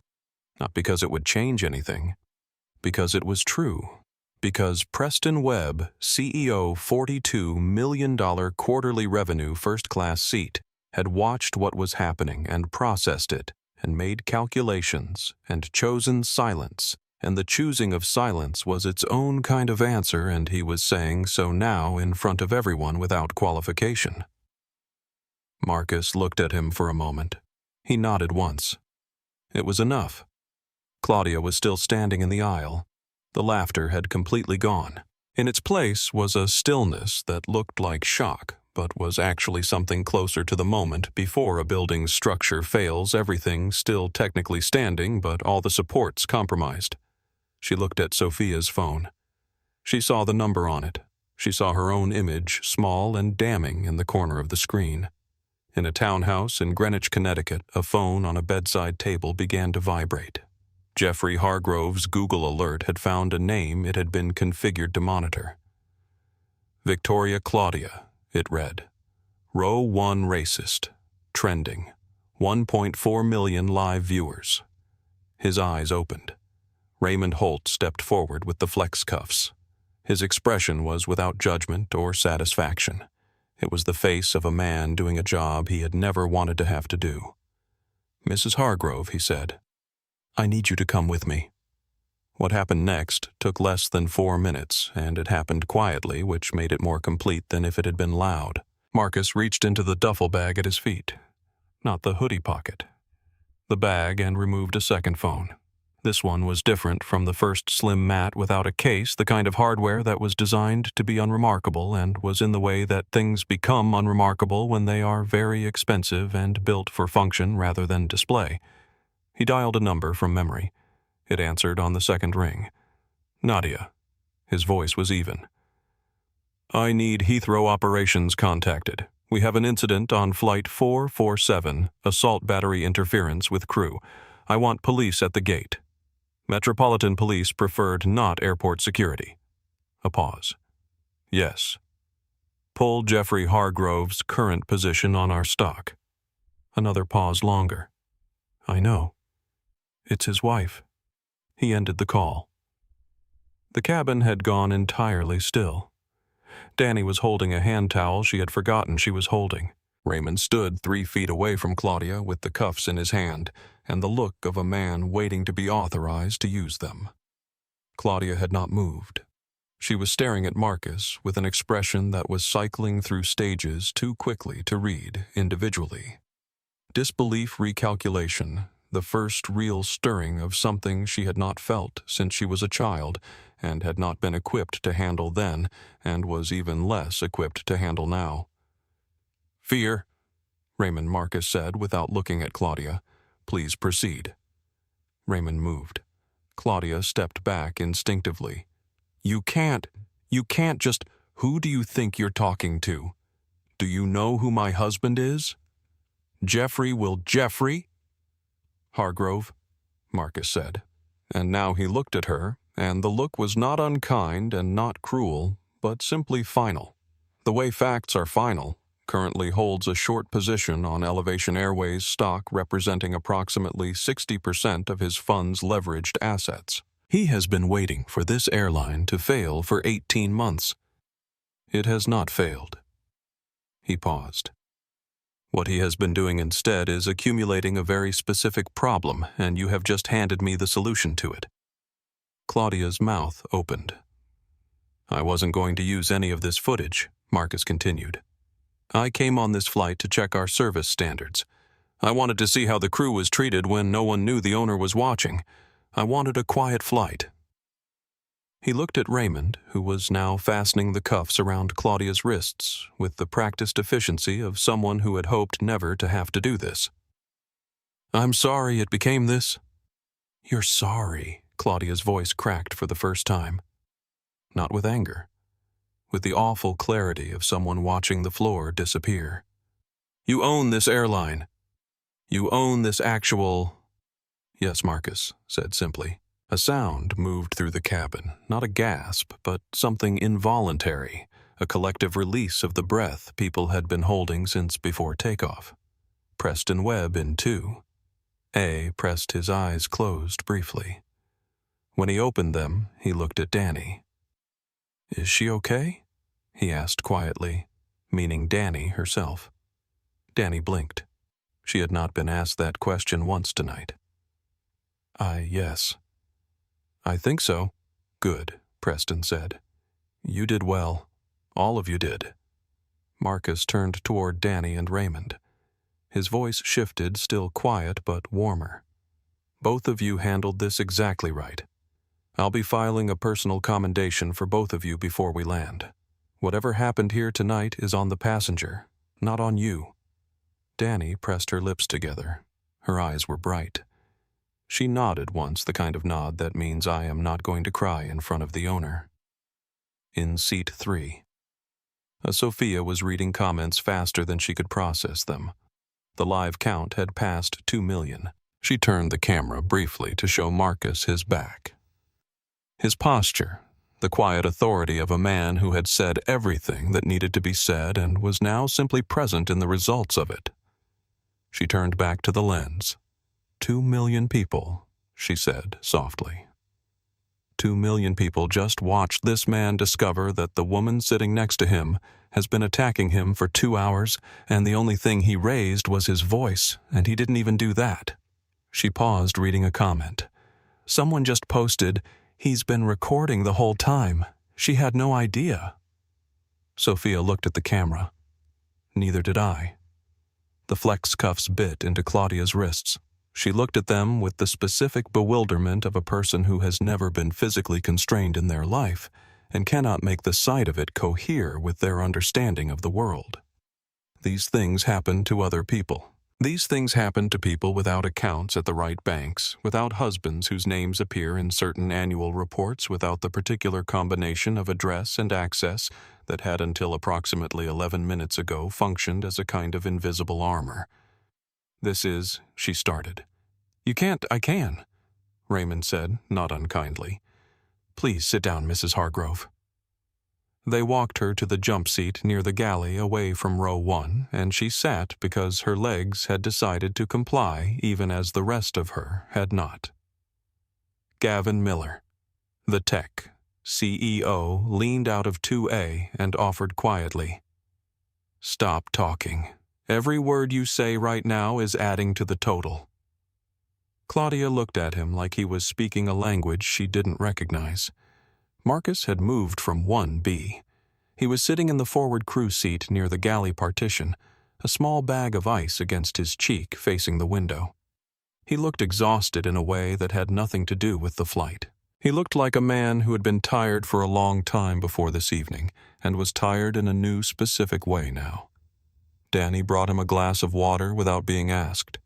Not because it would change anything. Because it was true. Because Preston Webb, CEO $42 million quarterly revenue first-class seat, had watched what was happening and processed it, and made calculations, and chosen silence, and the choosing of silence was its own kind of answer, and he was saying so now in front of everyone without qualification. Marcus looked at him for a moment. He nodded once. It was enough. Claudia was still standing in the aisle. The laughter had completely gone. In its place was a stillness that looked like shock, but was actually something closer to the moment before a building's structure fails, everything still technically standing, but all the supports compromised. She looked at Sofia's phone. She saw the number on it, She saw her own image, small and damning, in the corner of the screen. In a townhouse in Greenwich, Connecticut, a phone on a bedside table began to vibrate. Jeffrey Hargrove's Google alert had found a name it had been configured to monitor. Victoria Claudia, it read. Row 1 racist. Trending. 1.4 million live viewers. His eyes opened. Raymond Holt stepped forward with the flex cuffs. His expression was without judgment or satisfaction. It was the face of a man doing a job he had never wanted to have to do. Mrs. Hargrove, he said, I need you to come with me. What happened next took less than 4 minutes, and it happened quietly, which made it more complete than if it had been loud. Marcus reached into the duffel bag at his feet, not the hoodie pocket, the bag, and removed a second phone. This one was different from the first slim mat without a case, the kind of hardware that was designed to be unremarkable and was in the way that things become unremarkable when they are very expensive and built for function rather than display. He dialed a number from memory. It answered on the second ring. Nadia. His voice was even. I need Heathrow operations contacted. We have an incident on Flight 447, assault battery interference with crew. I want police at the gate. Metropolitan Police preferred not airport security. A pause. Yes. Pull Jeffrey Hargrove's current position on our stock. Another pause longer. I know. It's his wife. He ended the call. The cabin had gone entirely still. Danny was holding a hand towel she had forgotten she was holding. Raymond stood 3 feet away from Claudia with the cuffs in his hand and the look of a man waiting to be authorized to use them. Claudia had not moved. She was staring at Marcus with an expression that was cycling through stages too quickly to read individually. Disbelief, recalculation, the first real stirring of something she had not felt since she was a child and had not been equipped to handle then and was even less equipped to handle now. Fear, Raymond Marcus said without looking at Claudia. Please proceed. Raymond moved. Claudia stepped back instinctively. You can't just... Who do you think you're talking to? Do you know who my husband is? Jeffrey Hargrove, Marcus said. And now he looked at her, and the look was not unkind and not cruel, but simply final. The way facts are final, currently holds a short position on Elevation Airways stock representing approximately 60% of his fund's leveraged assets. He has been waiting for this airline to fail for 18 months. It has not failed. He paused. What he has been doing instead is accumulating a very specific problem, and you have just handed me the solution to it. Claudia's mouth opened. I wasn't going to use any of this footage, Marcus continued. I came on this flight to check our service standards. I wanted to see how the crew was treated when no one knew the owner was watching. I wanted a quiet flight. He looked at Raymond, who was now fastening the cuffs around Claudia's wrists with the practiced efficiency of someone who had hoped never to have to do this. I'm sorry it became this. You're sorry, Claudia's voice cracked for the first time. Not with anger, with the awful clarity of someone watching the floor disappear. You own this airline. You own this actual... Yes, Marcus said simply. A sound moved through the cabin, not a gasp, but something involuntary, a collective release of the breath people had been holding since before takeoff. Preston Webb in too. A pressed his eyes closed briefly. When he opened them, he looked at Danny. Is she okay? He asked quietly, meaning Danny herself. Danny blinked. She had not been asked that question once tonight. Yes. I think so. Good, Preston said. You did well. All of you did. Marcus turned toward Danny and Raymond. His voice shifted, still quiet but warmer. Both of you handled this exactly right. I'll be filing a personal commendation for both of you before we land. Whatever happened here tonight is on the passenger, not on you. Danny pressed her lips together. Her eyes were bright. She nodded once, the kind of nod that means I am not going to cry in front of the owner. In seat 3. Sophia was reading comments faster than she could process them. The live count had passed 2 million. She turned the camera briefly to show Marcus his back. His posture, the quiet authority of a man who had said everything that needed to be said and was now simply present in the results of it. She turned back to the lens. 2 million people, she said softly. 2 million people just watched this man discover that the woman sitting next to him has been attacking him for 2 hours, and the only thing he raised was his voice, and he didn't even do that. She paused reading a comment. Someone just posted, "He's been recording the whole time. She had no idea." Sophia looked at the camera. Neither did I. The flex cuffs bit into Claudia's wrists. She looked at them with the specific bewilderment of a person who has never been physically constrained in their life and cannot make the sight of it cohere with their understanding of the world. These things happen to other people. These things happen to people without accounts at the right banks, without husbands whose names appear in certain annual reports, without the particular combination of address and access that had until approximately 11 minutes ago functioned as a kind of invisible armor. "This is," she started. "You can't, I can," Raymond said, not unkindly. "Please sit down, Mrs. Hargrove." They walked her to the jump seat near the galley away from row 1, and she sat because her legs had decided to comply even as the rest of her had not. Gavin Miller, the tech CEO, leaned out of 2A and offered quietly, "Stop talking. Every word you say right now is adding to the total." Claudia looked at him like he was speaking a language she didn't recognize. Marcus had moved from 1B. He was sitting in the forward crew seat near the galley partition, a small bag of ice against his cheek facing the window. He looked exhausted in a way that had nothing to do with the flight. He looked like a man who had been tired for a long time before this evening, and was tired in a new specific way now. Danny brought him a glass of water without being asked.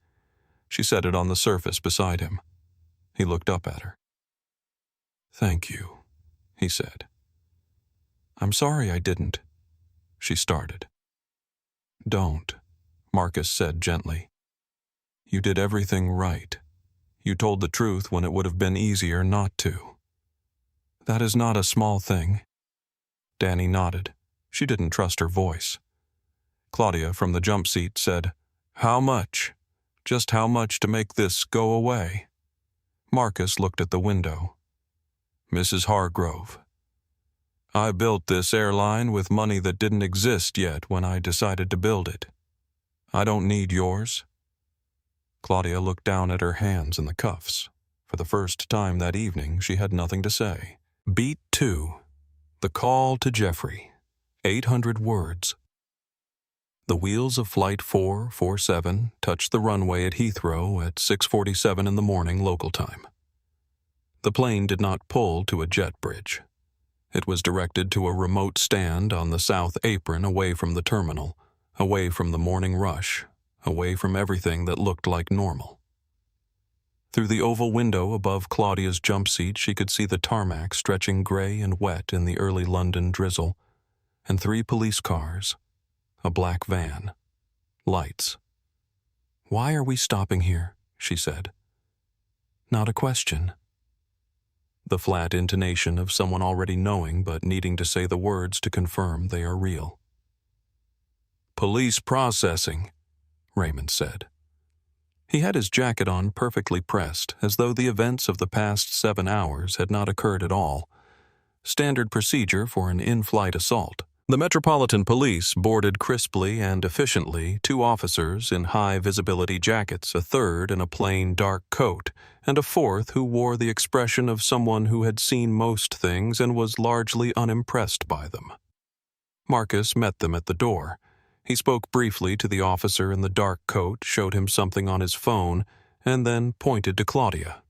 She set it on the surface beside him. He looked up at her. "Thank you," he said. "I'm sorry I didn't," she started. "Don't," Marcus said gently. "You did everything right. You told the truth when it would have been easier not to. That is not a small thing." Danny nodded. She didn't trust her voice. Claudia from the jump seat said, "How much? Just how much to make this go away?" Marcus looked at the window. "Mrs. Hargrove, I built this airline with money that didn't exist yet when I decided to build it. I don't need yours." Claudia looked down at her hands in the cuffs. For the first time that evening, she had nothing to say. Beat 2. The call to Jeffrey. 800 words. The wheels of Flight 447 touched the runway at Heathrow at 6:47 in the morning local time. The plane did not pull to a jet bridge. It was directed to a remote stand on the south apron away from the terminal, away from the morning rush, away from everything that looked like normal. Through the oval window above Claudia's jump seat, she could see the tarmac stretching gray and wet in the early London drizzle, and 3 police cars, a black van, lights. "Why are we stopping here?" she said. "Not a question." The flat intonation of someone already knowing but needing to say the words to confirm they are real. "Police processing," Raymond said. He had his jacket on perfectly pressed, as though the events of the past 7 hours had not occurred at all. Standard procedure for an in-flight assault. The Metropolitan Police boarded crisply and efficiently 2 officers in high-visibility jackets, a third in a plain dark coat, and a fourth who wore the expression of someone who had seen most things and was largely unimpressed by them. Marcus met them at the door. He spoke briefly to the officer in the dark coat, showed him something on his phone, and then pointed to Claudia.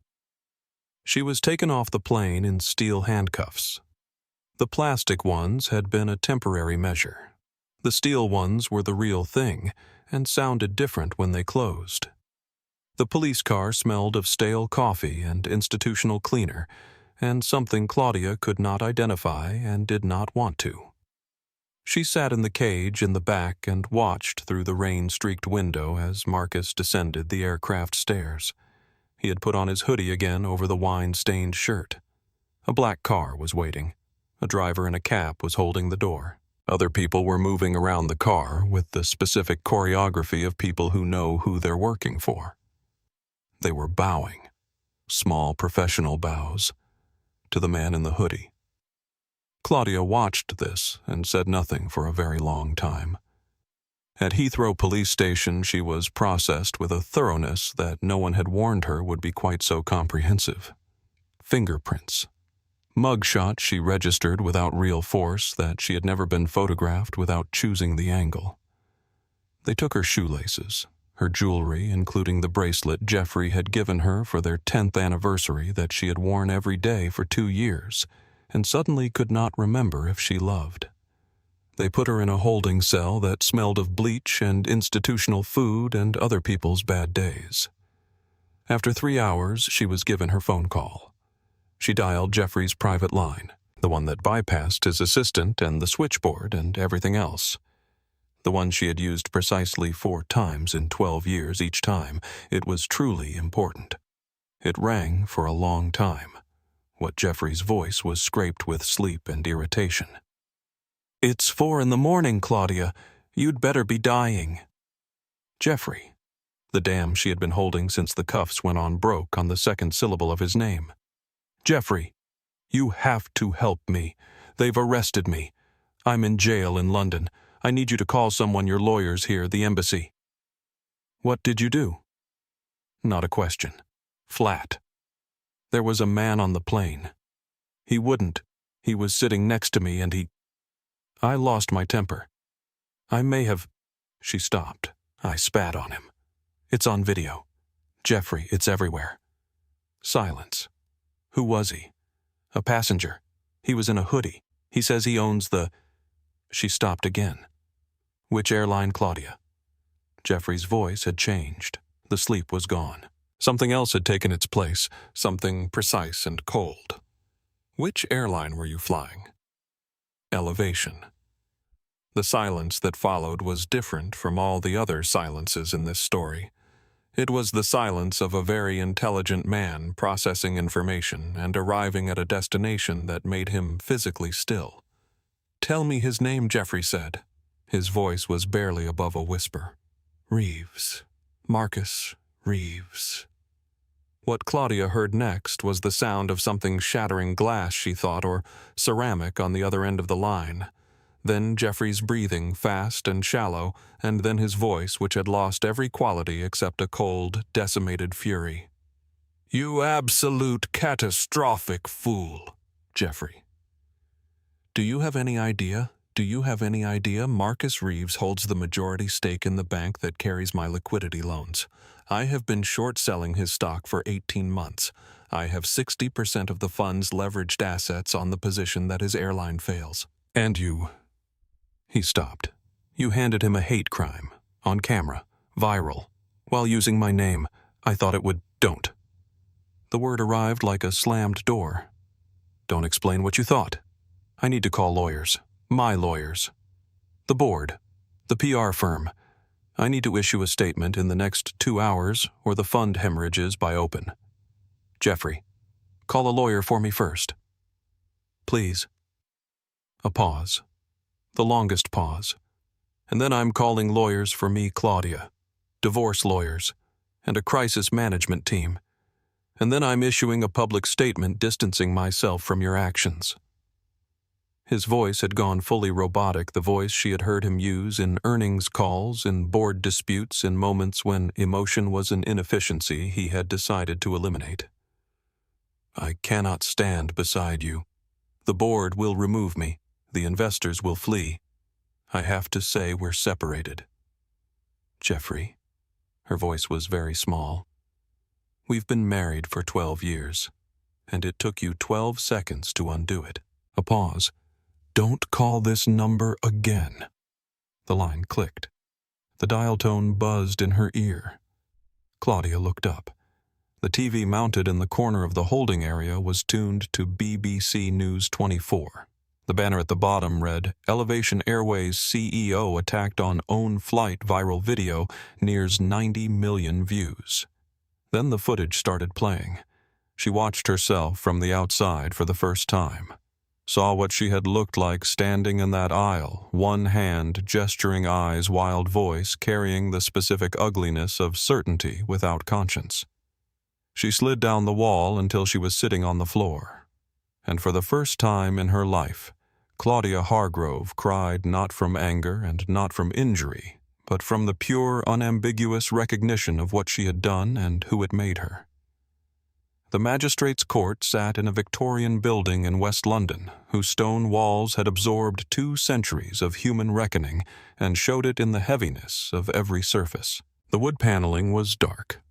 She was taken off the plane in steel handcuffs. The plastic ones had been a temporary measure. The steel ones were the real thing, and sounded different when they closed. The police car smelled of stale coffee and institutional cleaner, and something Claudia could not identify and did not want to. She sat in the cage in the back and watched through the rain-streaked window as Marcus descended the aircraft stairs. He had put on his hoodie again over the wine-stained shirt. A black car was waiting. A driver in a cap was holding the door. Other people were moving around the car with the specific choreography of people who know who they're working for. They were bowing, small professional bows, to the man in the hoodie. Claudia watched this and said nothing for a very long time. At Heathrow Police Station, she was processed with a thoroughness that no one had warned her would be quite so comprehensive. Fingerprints. Mugshot she registered without real force that she had never been photographed without choosing the angle. They took her shoelaces, her jewelry, including the bracelet Jeffrey had given her for their 10th anniversary that she had worn every day for 2 years, and suddenly could not remember if she loved. They put her in a holding cell that smelled of bleach and institutional food and other people's bad days. After 3 hours, she was given her phone call. She dialed Jeffrey's private line, the one that bypassed his assistant and the switchboard and everything else. The one she had used precisely 4 times in 12 years each time. It was truly important. It rang for a long time. What Jeffrey's voice was scraped with sleep and irritation. "It's 4 a.m, Claudia. You'd better be dying." Jeffrey. The dam she had been holding since the cuffs went on broke on the second syllable of his name. "Jeffrey, you have to help me. They've arrested me. I'm in jail in London. I need you to call someone, your lawyers here, the embassy." "What did you do?" Not a question. Flat. "There was a man on the plane. He wouldn't. He was sitting next to me and he—" I lost my temper. I may have... She stopped. I spat on him. "It's on video. Jeffrey, it's everywhere." Silence. "Who was he?" "A passenger. He was in a hoodie. He says he owns the..." She stopped again. "Which airline, Claudia?" Jeffrey's voice had changed. The sleep was gone. Something else had taken its place, something precise and cold. "Which airline were you flying?" Elevation. The silence that followed was different from all the other silences in this story. It was the silence of a very intelligent man processing information and arriving at a destination that made him physically still. "Tell me his name," Jeffrey said. His voice was barely above a whisper. "Reeves. Marcus Reeves." What Claudia heard next was the sound of something shattering glass, she thought, or ceramic on the other end of the line. Then Jeffrey's breathing, fast and shallow, and then his voice, which had lost every quality except a cold, decimated fury. "You absolute catastrophic fool, Jeffrey. Do you have any idea Marcus Reeves holds the majority stake in the bank that carries my liquidity loans? I have been short-selling his stock for 18 months. I have 60% of the fund's leveraged assets on the position that his airline fails. And you..." He stopped. "You handed him a hate crime, on camera, viral, while using my name. I thought it would..." "Don't." The word arrived like a slammed door. "Don't explain what you thought. I need to call lawyers. My lawyers. The board. The PR firm. I need to issue a statement in the next 2 hours or the fund hemorrhages by open. Jeffrey, call a lawyer for me first. Please." A pause. The longest pause. "And then I'm calling lawyers for me, Claudia. Divorce lawyers. And a crisis management team. And then I'm issuing a public statement distancing myself from your actions." His voice had gone fully robotic, the voice she had heard him use in earnings calls, in board disputes, in moments when emotion was an inefficiency he had decided to eliminate. "I cannot stand beside you. The board will remove me. The investors will flee. I have to say we're separated. Jeffrey," her voice was very small, "we've been married for 12 years, and it took you 12 seconds to undo it." A pause. "Don't call this number again." The line clicked. The dial tone buzzed in her ear. Claudia looked up. The TV mounted in the corner of the holding area was tuned to BBC News 24. The banner at the bottom read, "Elevation Airways CEO attacked on own flight viral video nears 90 million views." Then the footage started playing. She watched herself from the outside for the first time. Saw what she had looked like standing in that aisle, one hand gesturing, eyes, wild voice carrying the specific ugliness of certainty without conscience. She slid down the wall until she was sitting on the floor. And for the first time in her life, Claudia Hargrove cried not from anger and not from injury, but from the pure, unambiguous recognition of what she had done and who had made her. The magistrate's court sat in a Victorian building in West London, whose stone walls had absorbed 2 centuries of human reckoning and showed it in the heaviness of every surface. The wood paneling was dark.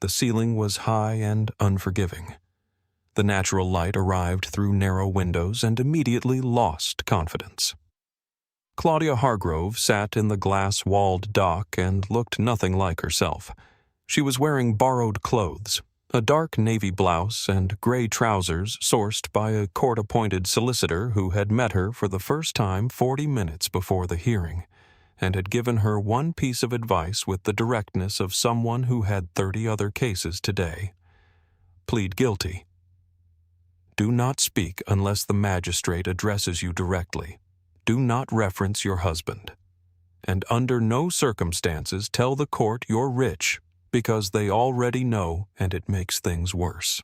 The ceiling was high and unforgiving. The natural light arrived through narrow windows and immediately lost confidence. Claudia Hargrove sat in the glass-walled dock and looked nothing like herself. She was wearing borrowed clothes, a dark navy blouse and gray trousers sourced by a court-appointed solicitor who had met her for the first time 40 minutes before the hearing, and had given her one piece of advice with the directness of someone who had 30 other cases today. Plead guilty. Do not speak unless the magistrate addresses you directly. Do not reference your husband. And under no circumstances tell the court you're rich, because they already know and it makes things worse.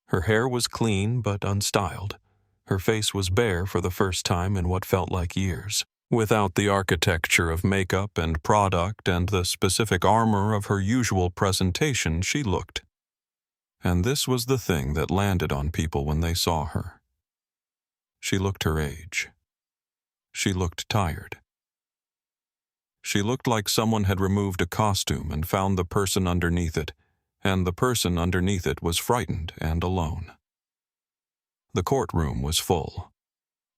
Her hair was clean but unstyled. Her face was bare for the first time in what felt like years. Without the architecture of makeup and product and the specific armor of her usual presentation, she looked. And this was the thing that landed on people when they saw her. She looked her age. She looked tired. She looked like someone had removed a costume and found the person underneath it, and the person underneath it was frightened and alone. The courtroom was full.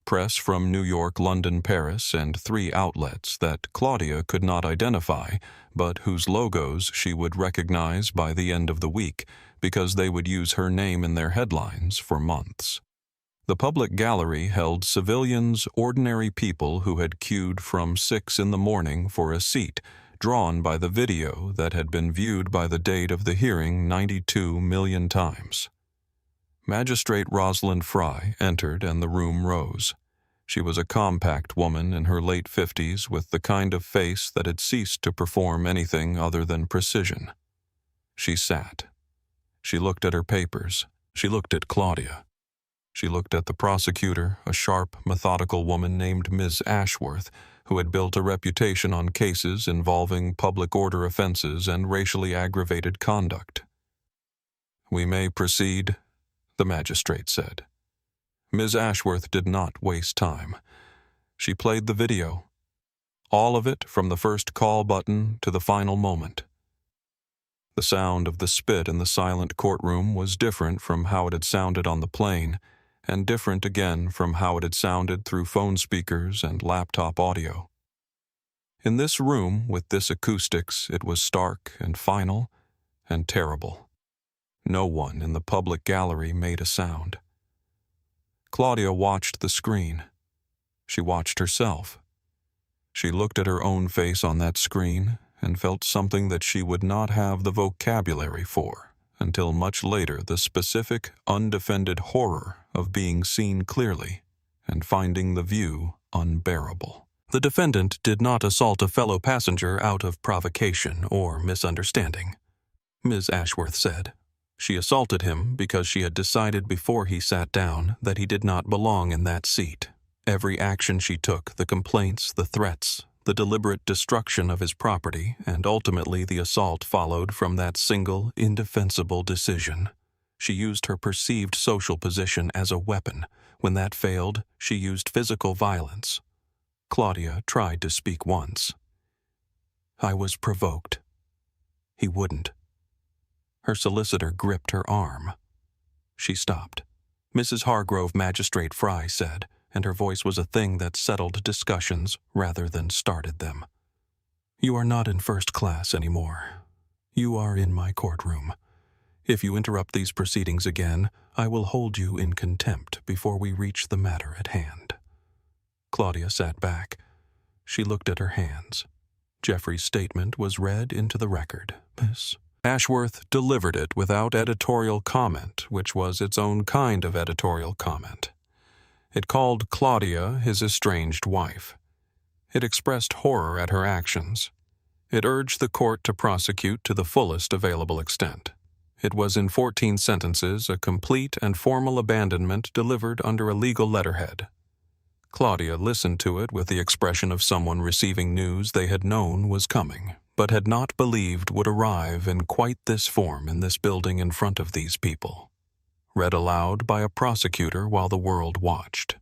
Press from New York, London, Paris, and 3 outlets that Claudia could not identify, but whose logos she would recognize by the end of the week, because they would use her name in their headlines for months. The public gallery held civilians, ordinary people who had queued from 6 in the morning for a seat, drawn by the video that had been viewed by the date of the hearing 92 million times. Magistrate Rosalind Fry entered and the room rose. She was a compact woman in her late 50s with the kind of face that had ceased to perform anything other than precision. She sat. She looked at her papers. She looked at Claudia. She looked at the prosecutor, a sharp, methodical woman named Ms. Ashworth, who had built a reputation on cases involving public order offenses and racially aggravated conduct. "We may proceed," the magistrate said. Ms. Ashworth did not waste time. She played the video. All of it from the first call button to the final moment. The sound of the spit in the silent courtroom was different from how it had sounded on the plane, and different again from how it had sounded through phone speakers and laptop audio. In this room, with this acoustics, it was stark and final and terrible. No one in the public gallery made a sound. Claudia watched the screen. She watched herself. She looked at her own face on that screen and felt something that she would not have the vocabulary for until much later, the specific, undefended horror of being seen clearly and finding the view unbearable. The defendant did not assault a fellow passenger out of provocation or misunderstanding, Ms. Ashworth said. She assaulted him because she had decided before he sat down that he did not belong in that seat. Every action she took, the complaints, the threats, the deliberate destruction of his property, and ultimately the assault followed from that single, indefensible decision. She used her perceived social position as a weapon. When that failed, she used physical violence. Claudia tried to speak once. "I was provoked." He wouldn't. Her solicitor gripped her arm. She stopped. "Mrs. Hargrove," Magistrate Fry said, and her voice was a thing that settled discussions rather than started them. "You are not in first class anymore. You are in my courtroom. If you interrupt these proceedings again, I will hold you in contempt before we reach the matter at hand." Claudia sat back. She looked at her hands. Jeffrey's statement was read into the record. Miss Ashworth delivered it without editorial comment, which was its own kind of editorial comment. It called Claudia his estranged wife. It expressed horror at her actions. It urged the court to prosecute to the fullest available extent. It was in 14 sentences a complete and formal abandonment delivered under a legal letterhead. Claudia listened to it with the expression of someone receiving news they had known was coming, but had not believed would arrive in quite this form in this building in front of these people. Read aloud by a prosecutor while the world watched.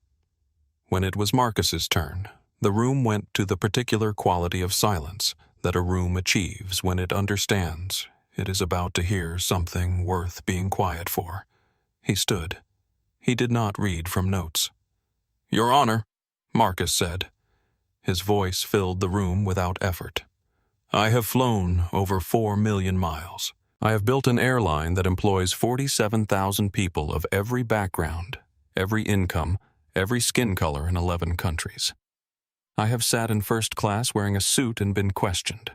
When it was Marcus's turn, the room went to the particular quality of silence that a room achieves when it understands it is about to hear something worth being quiet for. He stood. He did not read from notes. "Your Honor," Marcus said. His voice filled the room without effort. "I have flown over 4 million miles. I have built an airline that employs 47,000 people of every background, every income, every skin color in 11 countries. I have sat in first class wearing a suit and been questioned.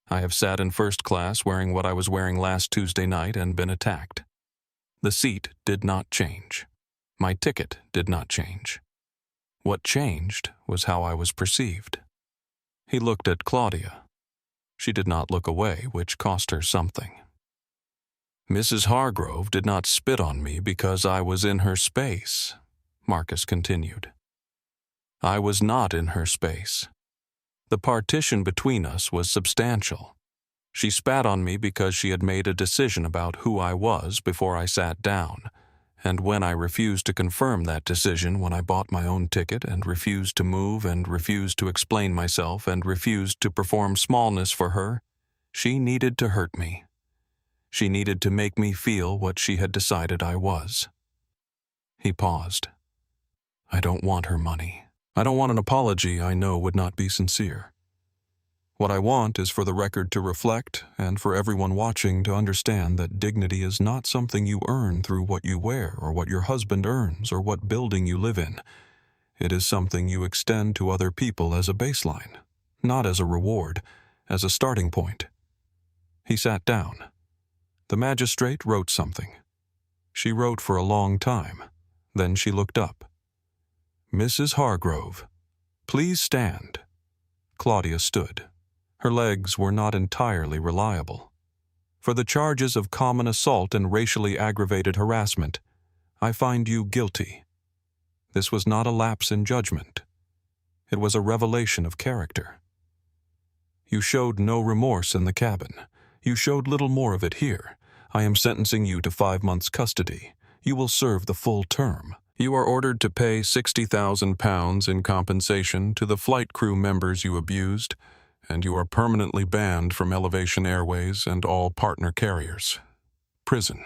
I have sat in first class wearing what I was wearing last Tuesday night and been attacked. The seat did not change. My ticket did not change. What changed was how I was perceived." He looked at Claudia. She did not look away, which cost her something. "Mrs. Hargrove did not spit on me because I was in her space," Marcus continued. "I was not in her space. The partition between us was substantial. She spat on me because she had made a decision about who I was before I sat down, and when I refused to confirm that decision when I bought my own ticket and refused to move and refused to explain myself and refused to perform smallness for her, she needed to hurt me. She needed to make me feel what she had decided I was." He paused. "I don't want her money. I don't want an apology I know would not be sincere. What I want is for the record to reflect and for everyone watching to understand that dignity is not something you earn through what you wear or what your husband earns or what building you live in. It is something you extend to other people as a baseline, not as a reward, as a starting point." He sat down. The magistrate wrote something. She wrote for a long time. Then she looked up. "Mrs. Hargrove, please stand." Claudia stood. Her legs were not entirely reliable. "For the charges of common assault and racially aggravated harassment, I find you guilty." This was not a lapse in judgment. It was a revelation of character. "You showed no remorse in the cabin. You showed little more of it here. I am sentencing you to 5 months' custody. You will serve the full term. You are ordered to pay £60,000 in compensation to the flight crew members you abused, and you are permanently banned from Elevation Airways and all partner carriers. Prison."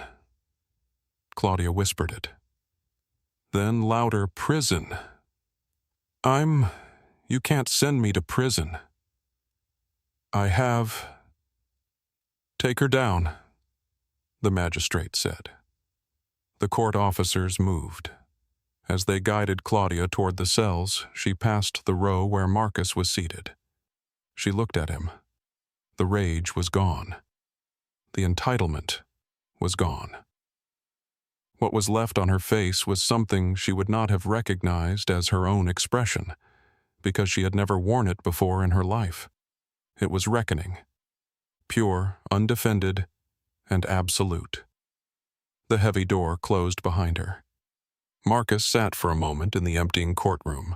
Claudia whispered it. Then louder, "Prison. You can't send me to prison. I have—" "Take her down," the magistrate said. The court officers moved. As they guided Claudia toward the cells, she passed the row where Marcus was seated. She looked at him. The rage was gone. The entitlement was gone. What was left on her face was something she would not have recognized as her own expression, because she had never worn it before in her life. It was reckoning. Pure, undefended, and absolute. The heavy door closed behind her. Marcus sat for a moment in the emptying courtroom.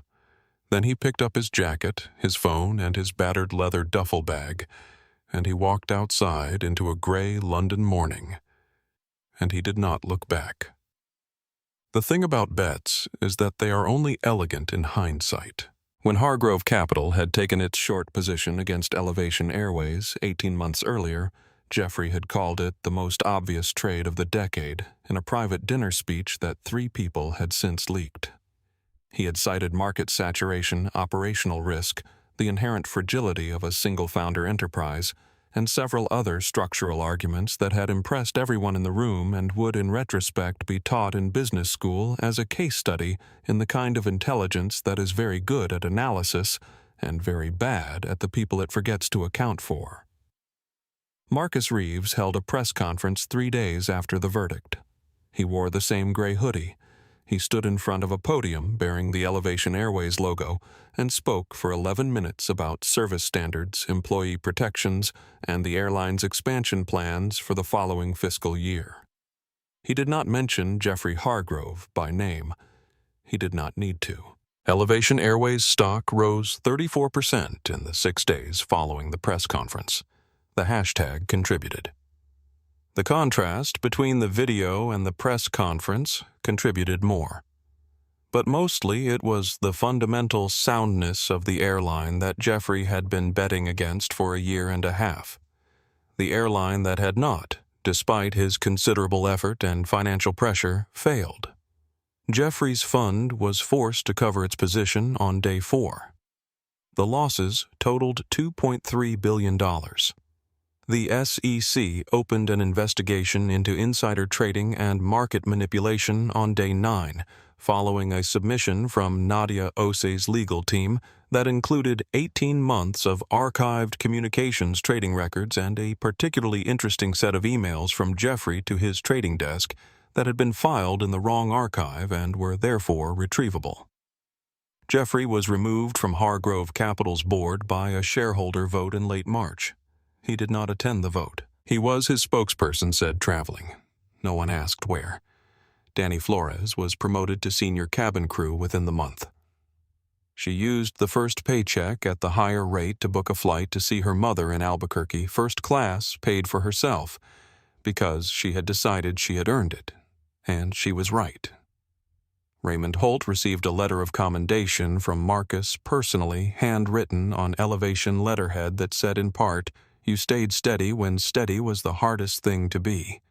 Then he picked up his jacket, his phone, and his battered leather duffel bag, and he walked outside into a gray London morning. And he did not look back. The thing about bets is that they are only elegant in hindsight. When Hargrove Capital had taken its short position against Elevation Airways 18 months earlier, Jeffrey had called it the most obvious trade of the decade in a private dinner speech that 3 people had since leaked. He had cited market saturation, operational risk, the inherent fragility of a single-founder enterprise, and several other structural arguments that had impressed everyone in the room and would in retrospect be taught in business school as a case study in the kind of intelligence that is very good at analysis and very bad at the people it forgets to account for. Marcus Reeves held a press conference 3 days after the verdict. He wore the same gray hoodie. He stood in front of a podium bearing the Elevation Airways logo and spoke for 11 minutes about service standards, employee protections, and the airline's expansion plans for the following fiscal year. He did not mention Jeffrey Hargrove by name. He did not need to. Elevation Airways stock rose 34% in the 6 days following the press conference. The hashtag contributed. The contrast between the video and the press conference contributed more. But mostly it was the fundamental soundness of the airline that Jeffrey had been betting against for a year and a half. The airline that had not, despite his considerable effort and financial pressure, failed. Jeffrey's fund was forced to cover its position on day 4. The losses totaled $2.3 billion. The SEC opened an investigation into insider trading and market manipulation on day 9, following a submission from Nadia Ose's legal team that included 18 months of archived communications trading records and a particularly interesting set of emails from Jeffrey to his trading desk that had been filed in the wrong archive and were therefore retrievable. Jeffrey was removed from Hargrove Capital's board by a shareholder vote in late March. He did not attend the vote. He was, his spokesperson said, traveling. No one asked where. Danny Flores was promoted to senior cabin crew within the month. She used the first paycheck at the higher rate to book a flight to see her mother in Albuquerque, first class, paid for herself, because she had decided she had earned it. And she was right. Raymond Holt received a letter of commendation from Marcus personally, handwritten on Elevation letterhead that said in part, "You stayed steady when steady was the hardest thing to be."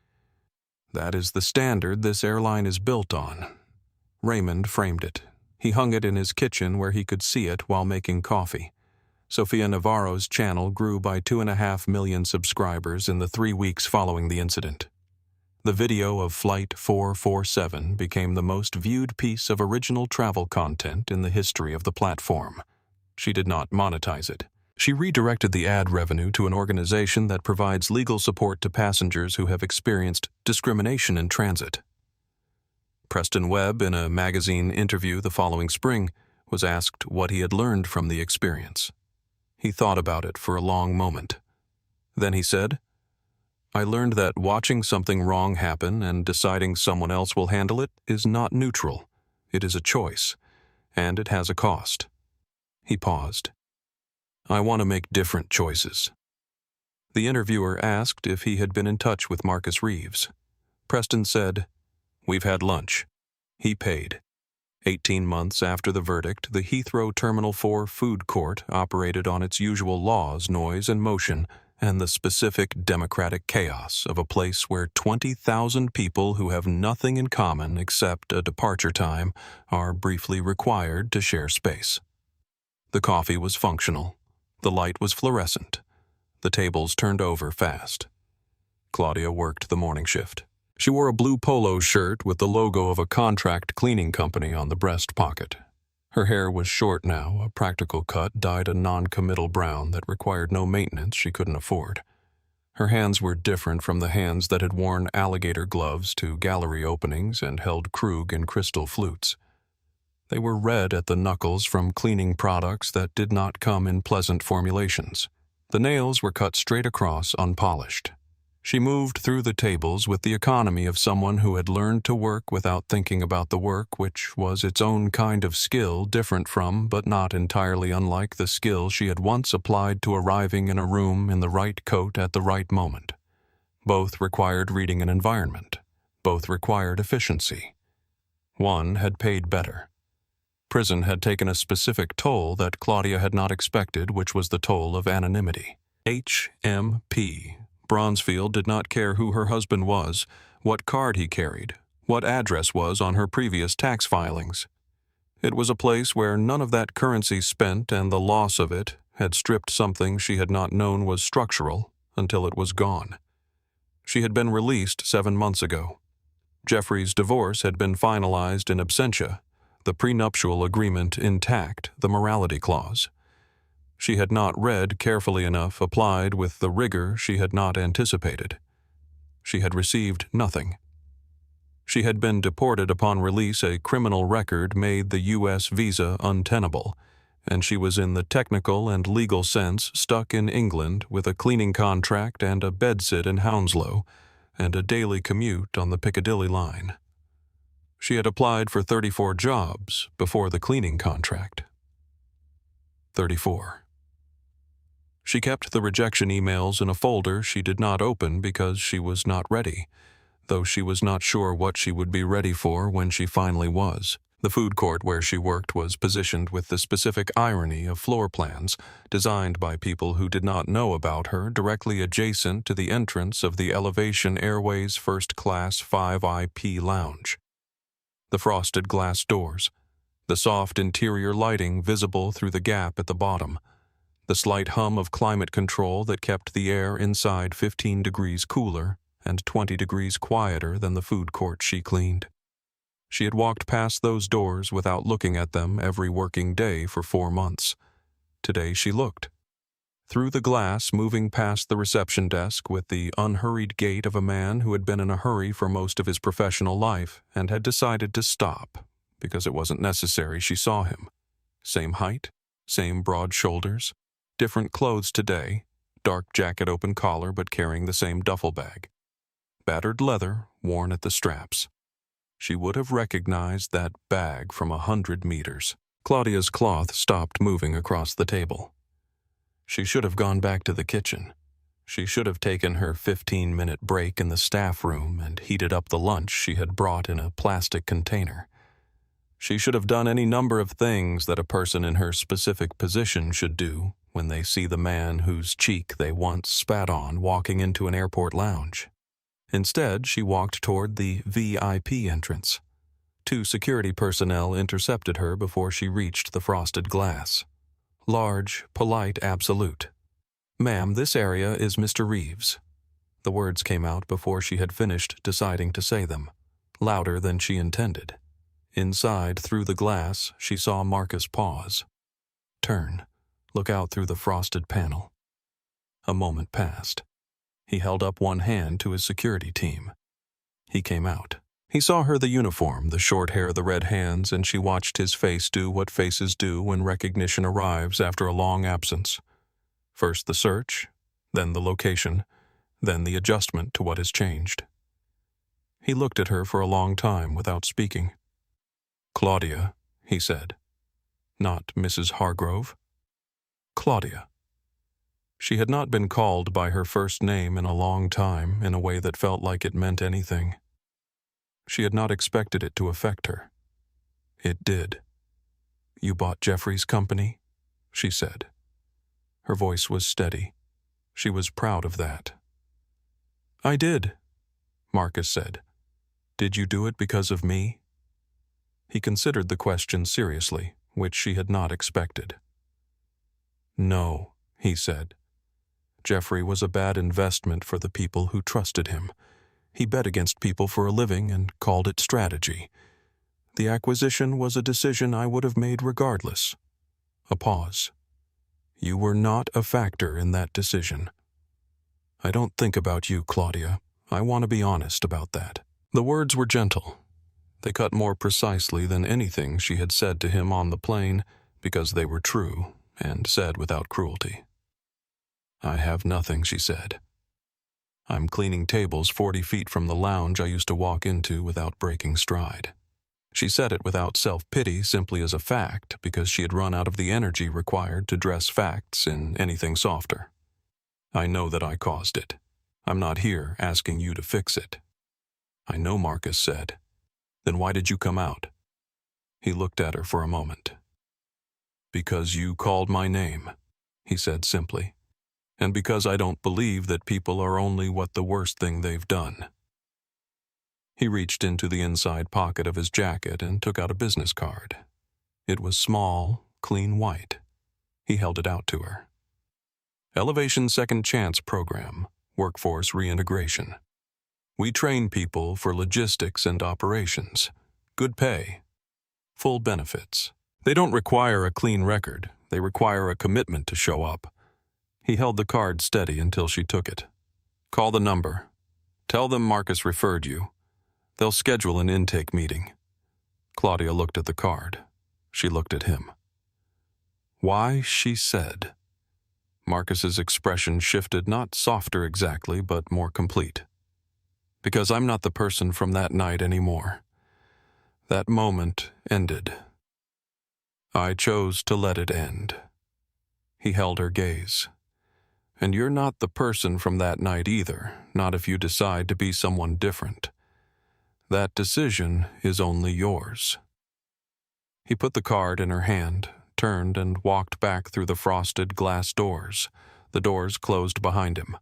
That is the standard this airline is built on. Raymond framed it. He hung it in his kitchen where he could see it while making coffee. Sofia Navarro's channel grew by 2.5 million subscribers in the 3 weeks following the incident. The video of Flight 447 became the most viewed piece of original travel content in the history of the platform. She did not monetize it. She redirected the ad revenue to an organization that provides legal support to passengers who have experienced discrimination in transit. Preston Webb, in a magazine interview the following spring, was asked what he had learned from the experience. He thought about it for a long moment. Then he said, "I learned that watching something wrong happen and deciding someone else will handle it is not neutral. It is a choice, and it has a cost." He paused. "I want to make different choices." The interviewer asked if he had been in touch with Marcus Reeves. Preston said, "We've had lunch." He paid. 18 months after the verdict, the Heathrow Terminal 4 food court operated on its usual laws, noise, and motion, and the specific democratic chaos of a place where 20,000 people who have nothing in common except a departure time are briefly required to share space. The coffee was functional. The light was fluorescent. The tables turned over fast. Claudia worked the morning shift. She wore a blue polo shirt with the logo of a contract cleaning company on the breast pocket. Her hair was short now, a practical cut dyed a non-committal brown that required no maintenance she couldn't afford. Her hands were different from the hands that had worn alligator gloves to gallery openings and held Krug and crystal flutes. They were red at the knuckles from cleaning products that did not come in pleasant formulations. The nails were cut straight across, unpolished. She moved through the tables with the economy of someone who had learned to work without thinking about the work, which was its own kind of skill, different from, but not entirely unlike, the skill she had once applied to arriving in a room in the right coat at the right moment. Both required reading an environment. Both required efficiency. One had paid better. Prison had taken a specific toll that Claudia had not expected, which was the toll of anonymity. HMP. Bronzefield did not care who her husband was, what card he carried, what address was on her previous tax filings. It was a place where none of that currency spent and the loss of it had stripped something she had not known was structural, until it was gone. She had been released 7 months ago. Jeffrey's divorce had been finalized in absentia, the prenuptial agreement intact, the morality clause. She had not read carefully enough, applied with the rigor she had not anticipated. She had received nothing. She had been deported upon release. A criminal record made the U.S. visa untenable, and she was in the technical and legal sense stuck in England with a cleaning contract and a bedsit in Hounslow, and a daily commute on the Piccadilly line. She had applied for 34 jobs before the cleaning contract. 34. She kept the rejection emails in a folder she did not open because she was not ready, though she was not sure what she would be ready for when she finally was. The food court where she worked was positioned with the specific irony of floor plans designed by people who did not know about her directly adjacent to the entrance of the Elevation Airways First Class 5IP lounge. The frosted glass doors, the soft interior lighting visible through the gap at the bottom, the slight hum of climate control that kept the air inside 15 degrees cooler and 20 degrees quieter than the food court she cleaned. She had walked past those doors without looking at them every working day for 4 months. Today she looked. Through the glass, moving past the reception desk with the unhurried gait of a man who had been in a hurry for most of his professional life and had decided to stop because it wasn't necessary, she saw him. Same height, same broad shoulders, different clothes today, dark jacket open collar but carrying the same duffel bag. Battered leather worn at the straps. She would have recognized that bag from 100 meters. Claudia's cloth stopped moving across the table. She should have gone back to the kitchen. She should have taken her 15-minute break in the staff room and heated up the lunch she had brought in a plastic container. She should have done any number of things that a person in her specific position should do when they see the man whose cheek they once spat on walking into an airport lounge. Instead, she walked toward the VIP entrance. 2 security personnel intercepted her before she reached the frosted glass. Large, polite absolute. "Ma'am, this area is Mr. Reeves." The words came out before she had finished deciding to say them, louder than she intended. Inside, through the glass, she saw Marcus pause. Turn. Look out through the frosted panel. A moment passed. He held up one hand to his security team. He came out. He saw her, the uniform, the short hair, the red hands, and she watched his face do what faces do when recognition arrives after a long absence. First the search, then the location, then the adjustment to what has changed. He looked at her for a long time without speaking. "Claudia," he said. "Not Mrs. Hargrove." Claudia. She had not been called by her first name in a long time in a way that felt like it meant anything. She had not expected it to affect her. It did. "You bought Jeffrey's company?" she said. Her voice was steady. She was proud of that. "I did," Marcus said. "Did you do it because of me?" He considered the question seriously, which she had not expected. "No," he said. Jeffrey was a bad investment for the people who trusted him. He bet against people for a living and called it strategy. The acquisition was a decision I would have made regardless. A pause. "You were not a factor in that decision." "I don't think about you, Claudia. I want to be honest about that." The words were gentle. They cut more precisely than anything she had said to him on the plane because they were true and said without cruelty. "I have nothing," she said. "I'm cleaning tables 40 feet from the lounge I used to walk into without breaking stride." She said it without self-pity, simply as a fact, because she had run out of the energy required to dress facts in anything softer. "I know that I caused it. I'm not here asking you to fix it." "I know," Marcus said. "Then why did you come out?" He looked at her for a moment. "Because you called my name," he said simply. "And because I don't believe that people are only what the worst thing they've done." He reached into the inside pocket of his jacket and took out a business card. It was small, clean white. He held it out to her. Elevation Second Chance Program, Workforce Reintegration. We train people for logistics and operations. Good pay. Full benefits. They don't require a clean record. They require a commitment to show up. He held the card steady until she took it. Call the number. Tell them Marcus referred you. They'll schedule an intake meeting. Claudia looked at the card. She looked at him. Why, she said. Marcus's expression shifted, not softer exactly, but more complete. Because I'm not the person from that night anymore. That moment ended. I chose to let it end. He held her gaze. And you're not the person from that night either, not if you decide to be someone different. That decision is only yours. He put the card in her hand, turned and walked back through the frosted glass doors. The doors closed behind him.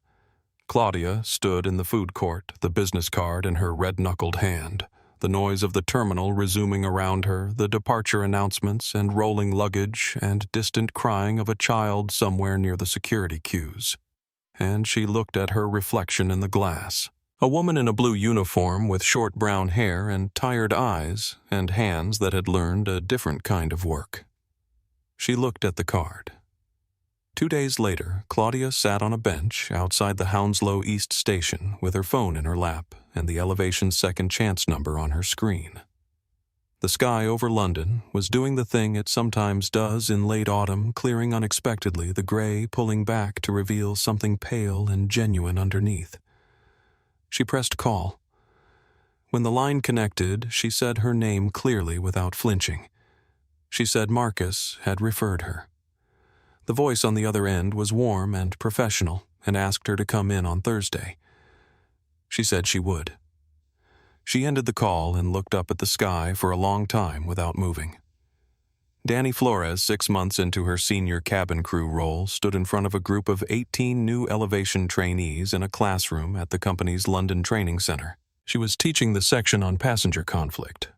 Claudia stood in the food court, the business card in her red-knuckled hand, the noise of the terminal resuming around her, the departure announcements and rolling luggage and distant crying of a child somewhere near the security queues. And she looked at her reflection in the glass. A woman in a blue uniform with short brown hair and tired eyes and hands that had learned a different kind of work. She looked at the card. 2 days later, Claudia sat on a bench outside the Hounslow East Station with her phone in her lap and the Elevation Second Chance number on her screen. The sky over London was doing the thing it sometimes does in late autumn, clearing unexpectedly, the gray pulling back to reveal something pale and genuine underneath. She pressed call. When the line connected, she said her name clearly without flinching. She said Marcus had referred her. The voice on the other end was warm and professional and asked her to come in on Thursday. She said she would. She ended the call and looked up at the sky for a long time without moving. Danny Flores, 6 months into her senior cabin crew role, stood in front of a group of 18 new Elevation trainees in a classroom at the company's London Training Center. She was teaching the section on passenger conflict.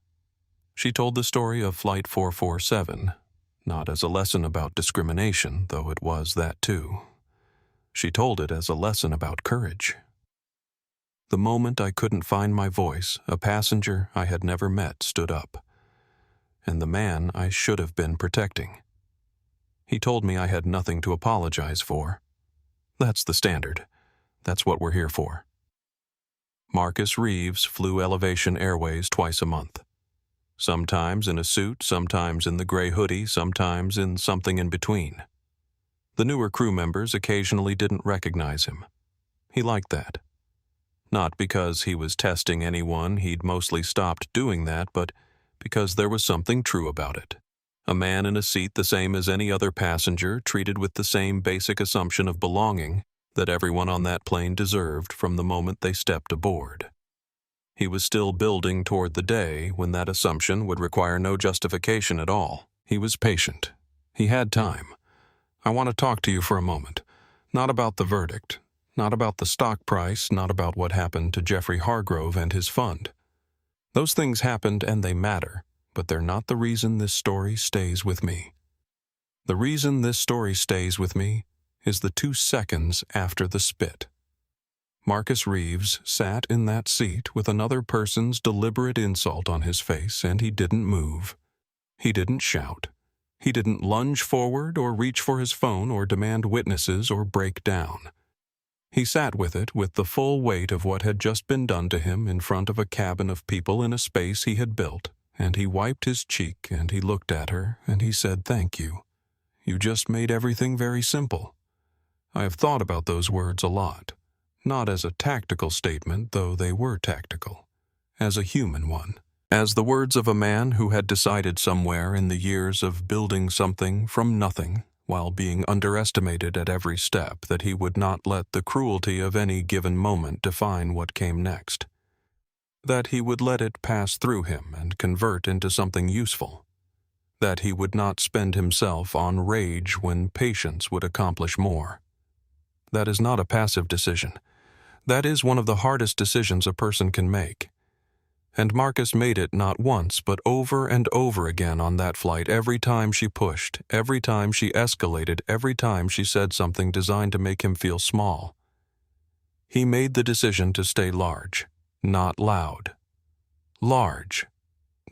She told the story of Flight 447, not as a lesson about discrimination, though it was that too. She told it as a lesson about courage. The moment I couldn't find my voice, a passenger I had never met stood up. And the man I should have been protecting. He told me I had nothing to apologize for. That's the standard. That's what we're here for. Marcus Reeves flew Elevation Airways twice a month. Sometimes in a suit, sometimes in the gray hoodie, sometimes in something in between. The newer crew members occasionally didn't recognize him. He liked that. Not because he was testing anyone, he'd mostly stopped doing that, but because there was something true about it. A man in a seat the same as any other passenger, treated with the same basic assumption of belonging that everyone on that plane deserved from the moment they stepped aboard. He was still building toward the day when that assumption would require no justification at all. He was patient. He had time. I want to talk to you for a moment. Not about the verdict. Not about the stock price. Not about what happened to Jeffrey Hargrove and his fund. Those things happened and they matter, but they're not the reason this story stays with me. The reason this story stays with me is the 2 seconds after the spit. Marcus Reeves sat in that seat with another person's deliberate insult on his face, and he didn't move. He didn't shout. He didn't lunge forward or reach for his phone or demand witnesses or break down. He sat with it, with the full weight of what had just been done to him in front of a cabin of people in a space he had built, and he wiped his cheek and he looked at her and he said, "Thank you. You just made everything very simple." I have thought about those words a lot, not as a tactical statement, though they were tactical, as a human one, as the words of a man who had decided somewhere in the years of building something from nothing, while being underestimated at every step, that he would not let the cruelty of any given moment define what came next. That he would let it pass through him and convert into something useful. That he would not spend himself on rage when patience would accomplish more. That is not a passive decision. That is one of the hardest decisions a person can make. And Marcus made it not once, but over and over again on that flight, every time she pushed, every time she escalated, every time she said something designed to make him feel small. He made the decision to stay large, not loud. Large.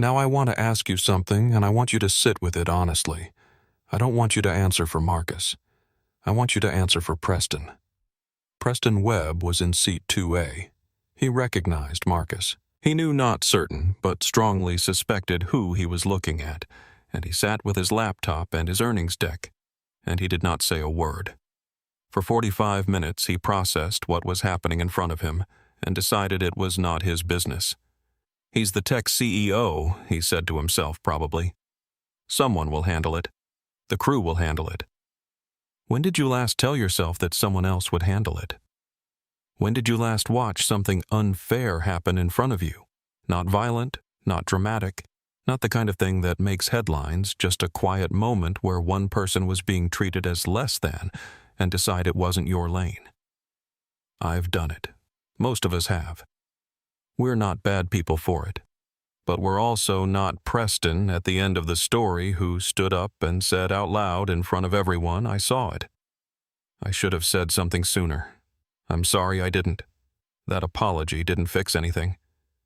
Now I want to ask you something, and I want you to sit with it honestly. I don't want you to answer for Marcus. I want you to answer for Preston. Preston Webb was in seat 2A. He recognized Marcus. He knew not certain, but strongly suspected who he was looking at, and he sat with his laptop and his earnings deck, and he did not say a word. For 45 minutes he processed what was happening in front of him and decided it was not his business. He's the tech CEO, he said to himself probably. Someone will handle it. The crew will handle it. When did you last tell yourself that someone else would handle it? When did you last watch something unfair happen in front of you? Not violent, not dramatic, not the kind of thing that makes headlines, just a quiet moment where one person was being treated as less than and decide it wasn't your lane. I've done it. Most of us have. We're not bad people for it. But we're also not Preston at the end of the story who stood up and said out loud in front of everyone, I saw it. I should have said something sooner. I'm sorry I didn't. That apology didn't fix anything.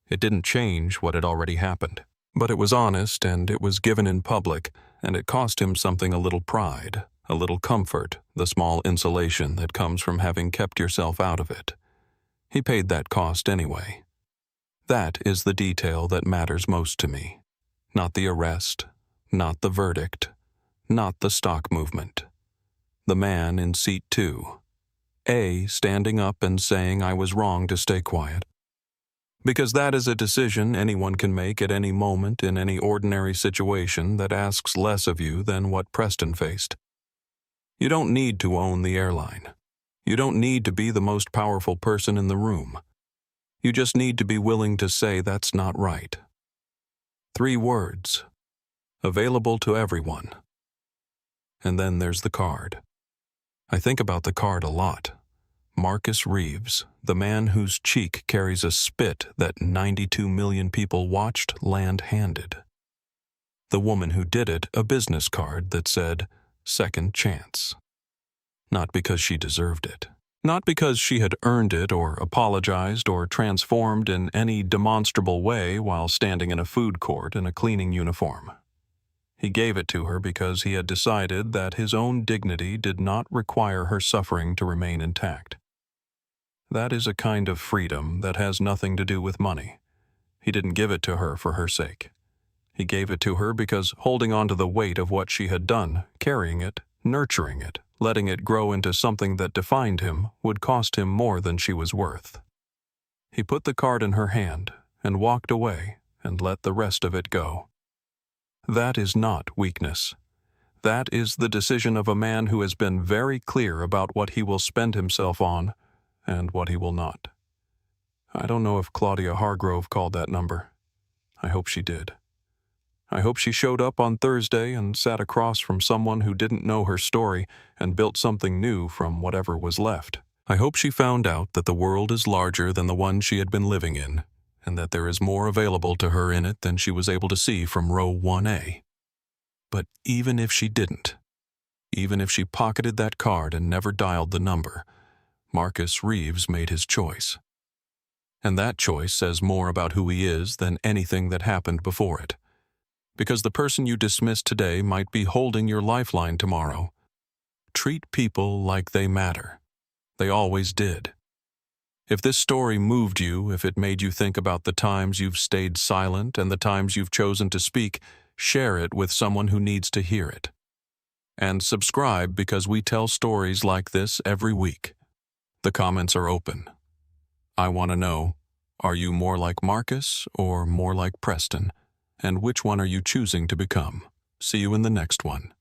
It didn't change what had already happened. But it was honest, and it was given in public, and it cost him something, a little pride, a little comfort, the small insulation that comes from having kept yourself out of it. He paid that cost anyway. That is the detail that matters most to me. Not the arrest, not the verdict, not the stock movement. The man in seat 2. A standing up and saying I was wrong to stay quiet. Because that is a decision anyone can make at any moment in any ordinary situation that asks less of you than what Preston faced. You don't need to own the airline. You don't need to be the most powerful person in the room. You just need to be willing to say that's not right. 3 words. Available to everyone. And then there's the card. I think about the card a lot. Marcus Reeves, the man whose cheek carries a spit that 92 million people watched land-handed. The woman who did it, a business card that said, second chance. Not because she deserved it. Not because she had earned it or apologized or transformed in any demonstrable way while standing in a food court in a cleaning uniform. He gave it to her because he had decided that his own dignity did not require her suffering to remain intact. That is a kind of freedom that has nothing to do with money. He didn't give it to her for her sake. He gave it to her because holding on to the weight of what she had done, carrying it, nurturing it, letting it grow into something that defined him would cost him more than she was worth. He put the card in her hand and walked away and let the rest of it go. That is not weakness. That is the decision of a man who has been very clear about what he will spend himself on and what he will not. I don't know if Claudia Hargrove called that number. I hope she did. I hope she showed up on Thursday and sat across from someone who didn't know her story and built something new from whatever was left. I hope she found out that the world is larger than the one she had been living in, and that there is more available to her in it than she was able to see from row 1A. But even if she didn't, even if she pocketed that card and never dialed the number, Marcus Reeves made his choice. And that choice says more about who he is than anything that happened before it. Because the person you dismiss today might be holding your lifeline tomorrow. Treat people like they matter. They always did. If this story moved you, if it made you think about the times you've stayed silent and the times you've chosen to speak, share it with someone who needs to hear it. And subscribe because we tell stories like this every week. The comments are open. I want to know, are you more like Marcus or more like Preston? And which one are you choosing to become? See you in the next one.